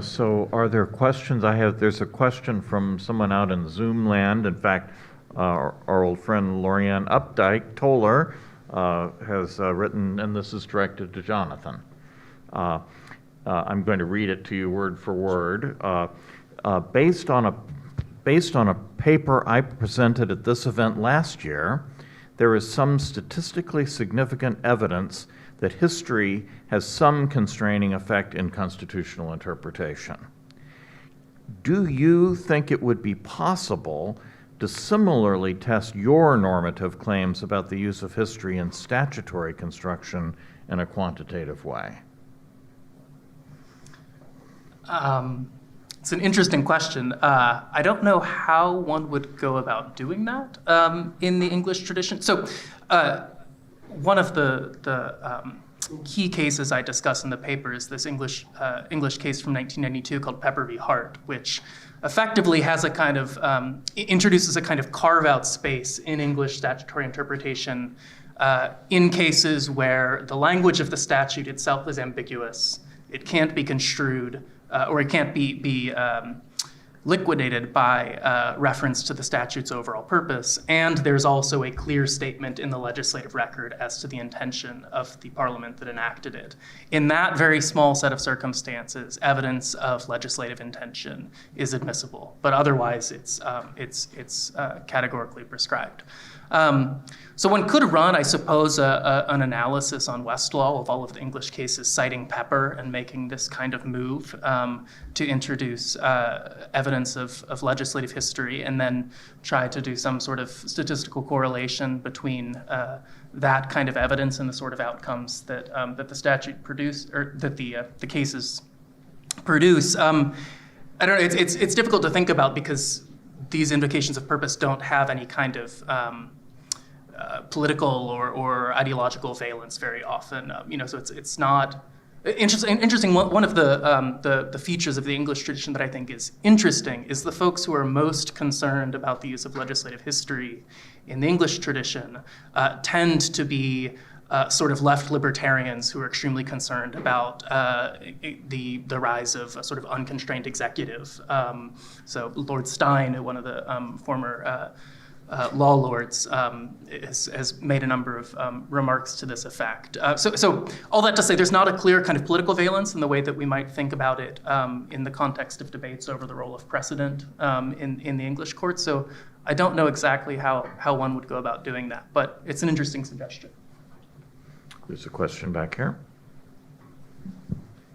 So are there questions? There's a question from someone out in Zoom land. In fact, our old friend Lorianne Updike Toller has written, and this is directed to Jonathan. I'm going to read it to you word for word. Based on a paper I presented at this event last year, there is some statistically significant evidence that history has some constraining effect in constitutional interpretation. Do you think it would be possible to similarly test your normative claims about the use of history in statutory construction in a quantitative way? It's an interesting question. I don't know how one would go about doing that in the English tradition. So one of the key cases I discuss in the paper is this English case from 1992 called Pepper v. Hart, which effectively has a kind of, introduces a kind of carve-out space in English statutory interpretation in cases where the language of the statute itself is ambiguous. It can't be construed, or it can't be liquidated by reference to the statute's overall purpose. And there's also a clear statement in the legislative record as to the intention of the parliament that enacted it. In that very small set of circumstances, evidence of legislative intention is admissible, but otherwise it's categorically prescribed. So one could run, I suppose, an analysis on Westlaw of all of the English cases citing Pepper and making this kind of move to introduce evidence of legislative history, and then try to do some sort of statistical correlation between that kind of evidence and the sort of outcomes that that the statute produce, or that the cases produce. I don't know. It's difficult to think about because these indications of purpose don't have any kind of political or ideological valence very often. So it's not interesting. One of the features of the English tradition that I think is interesting is the folks who are most concerned about the use of legislative history in the English tradition tend to be sort of left libertarians who are extremely concerned about the rise of a sort of unconstrained executive. So Lord Stein, one of the former law lords, has made a number of remarks to this effect. So all that to say, there's not a clear kind of political valence in the way that we might think about it in the context of debates over the role of precedent in the English courts. So I don't know exactly how one would go about doing that, but it's an interesting suggestion. There's a question back here.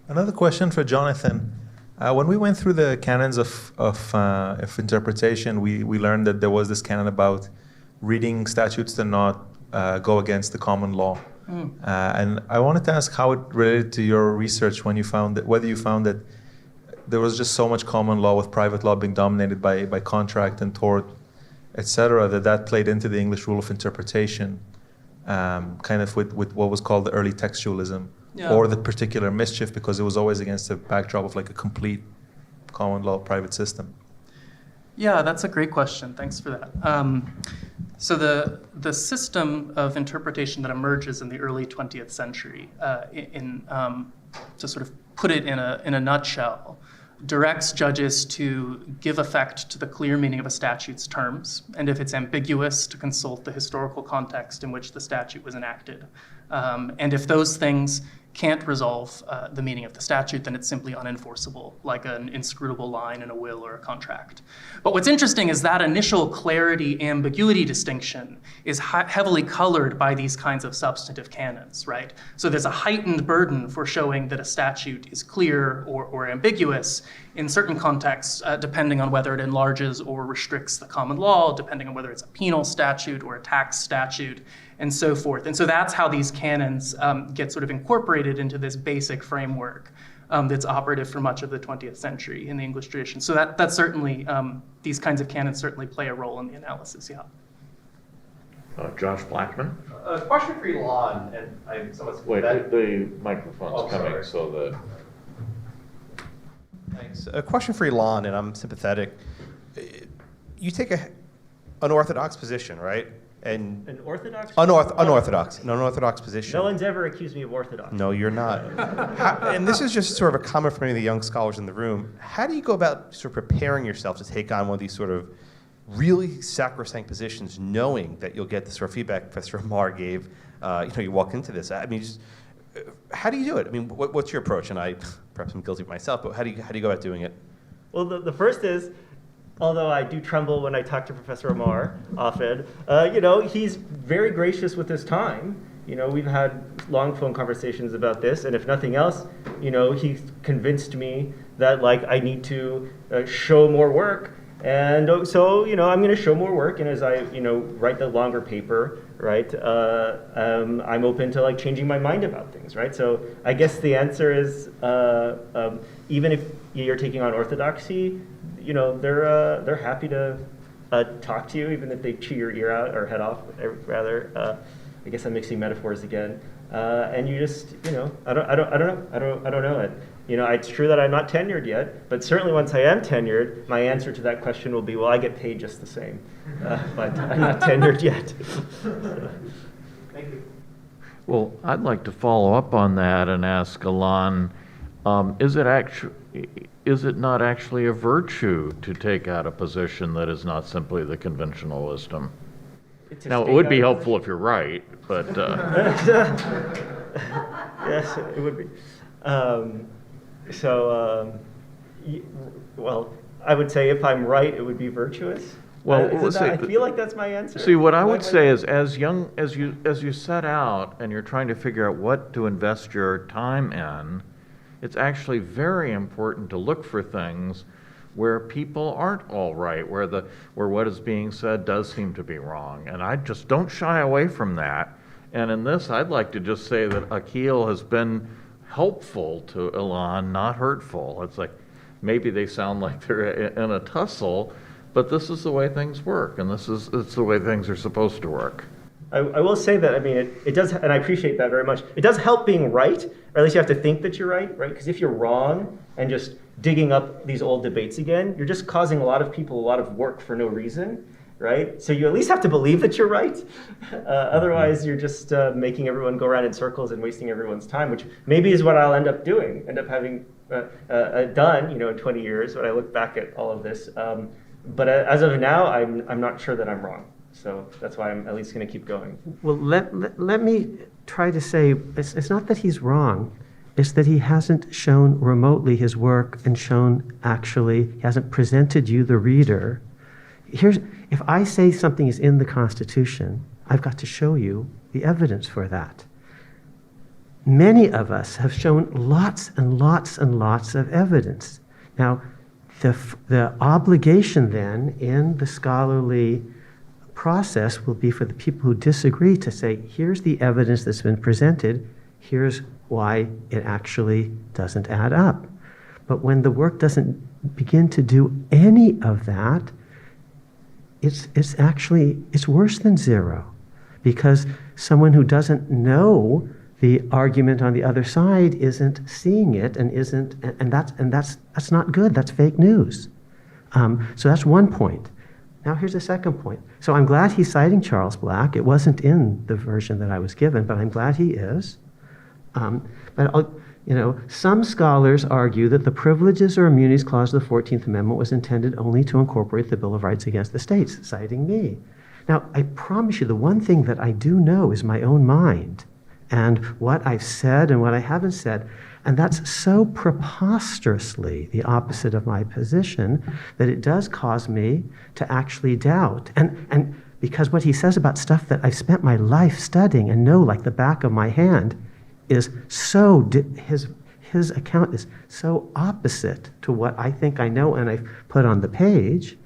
Another question for Jonathan. When we went through the canons of interpretation, we learned that there was this canon about reading statutes to not go against the common law. And I wanted to ask how it related to your research when you found that, whether you found that there was just so much common law with private law being dominated by contract and tort, et cetera, that played into the English rule of interpretation, kind of with what was called the early textualism. Yeah. Or the particular mischief, because it was always against the backdrop of like a complete common law private system. Yeah, that's a great question. Thanks for that. So the system of interpretation that emerges in the early 20th century, to sort of put it in a nutshell, directs judges to give effect to the clear meaning of a statute's terms, and if it's ambiguous, to consult the historical context in which the statute was enacted. And if those things can't resolve the meaning of the statute, then it's simply unenforceable, like an inscrutable line in a will or a contract. But what's interesting is that initial clarity-ambiguity distinction is heavily colored by these kinds of substantive canons, right? So there's a heightened burden for showing that a statute is clear or ambiguous in certain contexts, depending on whether it enlarges or restricts the common law, depending on whether it's a penal statute or a tax statute, and so forth. And so that's how these canons get sort of incorporated into this basic framework that's operative for much of the 20th century in the English tradition. So that's certainly, these kinds of canons certainly play a role in the analysis, yeah. Josh Blackman? A question for you, Lon, and I'm somewhat... Wait, the microphone's coming, so that... Thanks. A question for you, Lon, and I'm sympathetic. You take an unorthodox position, right? And an orthodox? An unorthodox position. No one's ever accused me of orthodox. No, you're not. And this is just sort of a comment from many of the young scholars in the room. How do you go about sort of preparing yourself to take on one of these sort of really sacrosanct positions, knowing that you'll get the sort of feedback Professor Marr gave? You walk into this. I mean, how do you do it? I mean, what's your approach? And perhaps I'm guilty of myself, but how do you go about doing it? Well, the first is, although I do tremble when I talk to Professor Amar often, he's very gracious with his time. We've had long phone conversations about this, and if nothing else, he convinced me that I need to show more work. And so, I'm going to show more work, and as I, write the longer paper, right, I'm open to changing my mind about things, right? So I guess the answer is, even if you're taking on orthodoxy, they're happy to talk to you, even if they chew your ear out or head off, rather. I guess I'm mixing metaphors again. And you just, I don't know it. It's true that I'm not tenured yet, but certainly once I am tenured, my answer to that question will be, well, I get paid just the same, but I'm not tenured yet. Thank you. Well, I'd like to follow up on that and ask Alon, is it not actually a virtue to take out a position that is not simply the conventional wisdom? Now, it would be helpful if you're right, but... Yes, it would be. Well, I would say if I'm right, it would be virtuous. Well, I feel like that's my answer. See, what I would say is, as you set out and you're trying to figure out what to invest your time in, it's actually very important to look for things where people aren't all right, where what is being said does seem to be wrong. And I just don't shy away from that. And in this, I'd like to just say that Akil has been helpful to Alon, not hurtful. It's like maybe they sound like they're in a tussle, but this is the way things work, and it's the way things are supposed to work. I will say that, it does, and I appreciate that very much. It does help being right, or at least you have to think that you're right? Because if you're wrong and just digging up these old debates again, you're just causing a lot of people a lot of work for no reason, right? So you at least have to believe that you're right. Otherwise, you're just making everyone go around in circles and wasting everyone's time, which maybe is what I'll end up having done, in 20 years when I look back at all of this. But as of now, I'm not sure that I'm wrong. So that's why I'm at least going to keep going. Well, let me try to say, it's not that he's wrong. It's that he hasn't shown remotely his work and he hasn't presented you, the reader. If I say something is in the Constitution, I've got to show you the evidence for that. Many of us have shown lots and lots and lots of evidence. Now, the obligation then in the scholarly process will be for the people who disagree to say, here's the evidence that's been presented, here's why it actually doesn't add up. But when the work doesn't begin to do any of that, it's worse than zero, because someone who doesn't know the argument on the other side isn't seeing it and that's not good. That's fake news. So that's one point. Now here's a second point. So I'm glad he's citing Charles Black. It wasn't in the version that I was given, but I'm glad he is. Some scholars argue that the Privileges or Immunities Clause of the 14th Amendment was intended only to incorporate the Bill of Rights against the states, citing me. Now, I promise you, the one thing that I do know is my own mind and what I've said and what I haven't said. And that's so preposterously the opposite of my position that it does cause me to actually doubt. And because what he says about stuff that I've spent my life studying and know like the back of my hand is so, his account is so opposite to what I think I know and I've put on the page.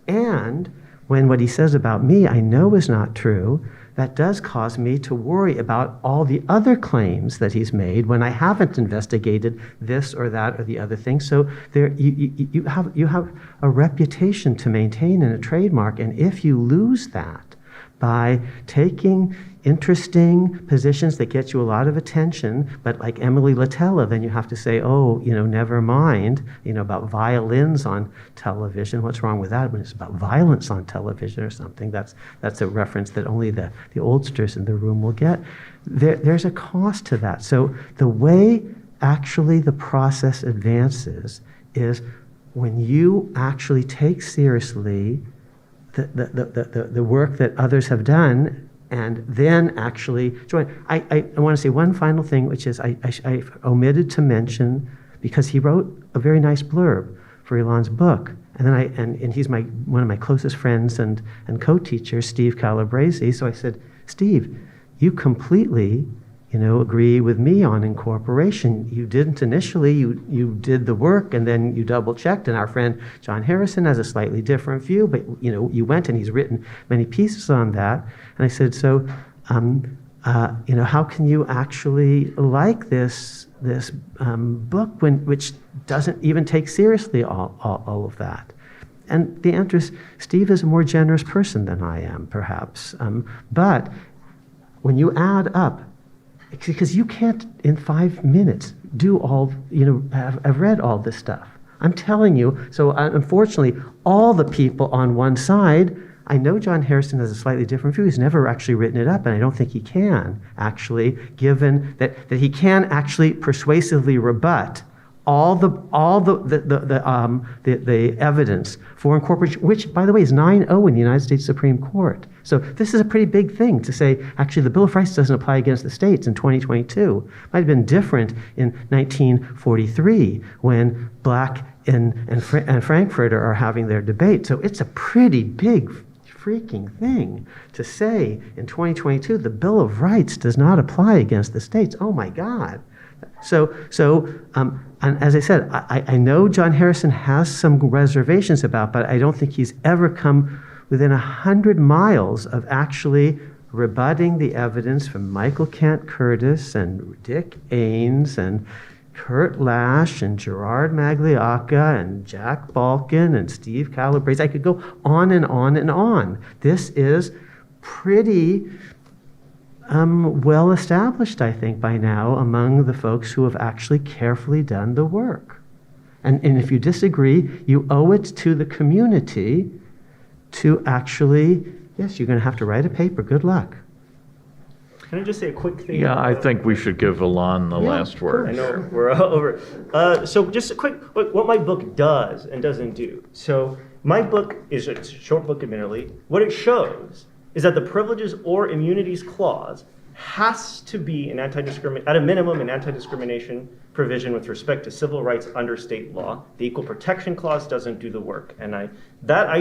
And when what he says about me I know is not true, that does cause me to worry about all the other claims that he's made when I haven't investigated this or that or the other thing. So you have a reputation to maintain and a trademark, and if you lose that by taking interesting positions that get you a lot of attention, but like Emily Latella, then you have to say, never mind, about violins on television. What's wrong with that when it's about violence on television or something? That's a reference that only the oldsters in the room will get. There's a cost to that. So the way actually the process advances is when you actually take seriously the work that others have done, and then actually join. I want to say one final thing, which is I omitted to mention, because he wrote a very nice blurb, for Elon's book. And then and he's one of my closest friends and co-teachers, Steve Calabrese. So I said, Steve, you completely, agree with me on incorporation. You didn't initially, you did the work and then you double checked, and our friend John Harrison has a slightly different view, but you went and he's written many pieces on that. And I said, so, how can you actually like this book which doesn't even take seriously all of that? And the answer is, Steve is a more generous person than I am, perhaps. But when you add up, because you can't in 5 minutes do all, have read all this stuff. I'm telling you, so unfortunately, all the people on one side, I know John Harrison has a slightly different view. He's never actually written it up, and I don't think he can actually, given that he can actually persuasively rebut all the evidence for incorporation, which, by the way, is 9-0 in the United States Supreme Court. So this is a pretty big thing to say, actually, the Bill of Rights doesn't apply against the states in 2022. Might have been different in 1943 when Black and Frankfurter are having their debate. So it's a pretty big freaking thing to say in 2022 the Bill of Rights does not apply against the states. Oh my God. So and as I said, I know John Harrison has some reservations about, but I don't think he's ever come within 100 miles of actually rebutting the evidence from Michael Kent Curtis and Dick Ains and Kurt Lash and Gerard Magliocca and Jack Balkin and Steve Calabrese. I could go on and on and on. This is pretty well established, I think, by now among the folks who have actually carefully done the work. And if you disagree, you owe it to the community to actually, yes, you're going to have to write a paper. Good luck. Can I just say a quick thing? Yeah, I think we should give Alon the last word. I know we're over. So just a quick, what my book does and doesn't do. So my book is a short book, admittedly. What it shows is that the Privileges or Immunities Clause has to be at a minimum, an anti-discrimination provision with respect to civil rights under state law. The Equal Protection Clause doesn't do the work, and I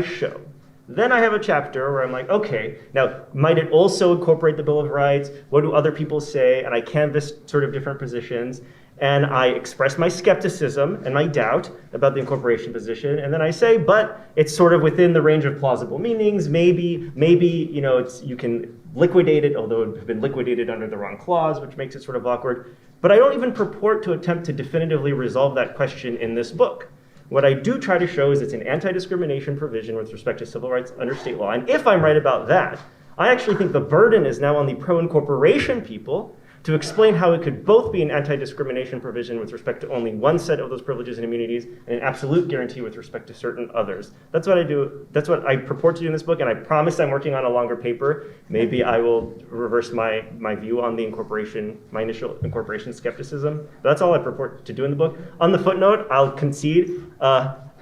show. Then I have a chapter where I'm like, okay, now might it also incorporate the Bill of Rights? What do other people say? And I canvass sort of different positions. And I express my skepticism and my doubt about the incorporation position. And then I say, but it's sort of within the range of plausible meanings. Maybe you can liquidate it, although it would have been liquidated under the wrong clause, which makes it sort of awkward. But I don't even purport to attempt to definitively resolve that question in this book. What I do try to show is it's an anti-discrimination provision with respect to civil rights under state law. And if I'm right about that, I actually think the burden is now on the pro-incorporation people to explain how it could both be an anti-discrimination provision with respect to only one set of those privileges and immunities and an absolute guarantee with respect to certain others. That's what I do. That's what I purport to do in this book, and I promise I'm working on a longer paper. Maybe I will reverse my view on the incorporation, my initial incorporation skepticism. But that's all I purport to do in the book. On the footnote, I'll concede.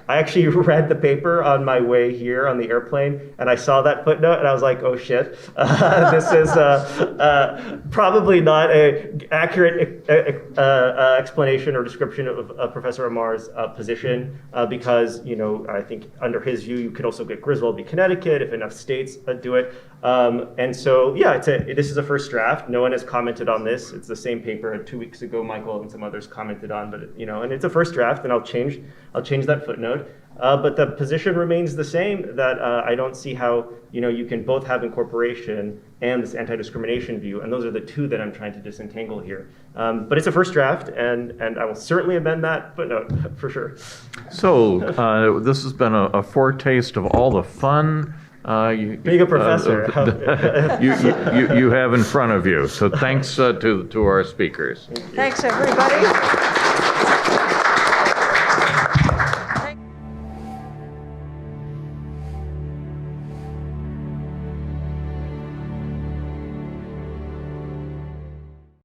I actually read the paper on my way here on the airplane, and I saw that footnote, and I was like, oh shit, this is probably not an accurate explanation or description of Professor Amar's position, because, I think under his view, you could also get Griswold v. Connecticut if enough states do it. And so, yeah, this is a first draft. No one has commented on this. It's the same paper 2 weeks ago Michael and some others commented on, but and it's a first draft, and I'll change that footnote. But the position remains the same, that I don't see how you can both have incorporation and this anti-discrimination view, and those are the two that I'm trying to disentangle here. But it's a first draft, and I will certainly amend that footnote for sure. So this has been a foretaste of all the fun being a professor you have in front of you. So thanks to our speakers. Thanks, everybody.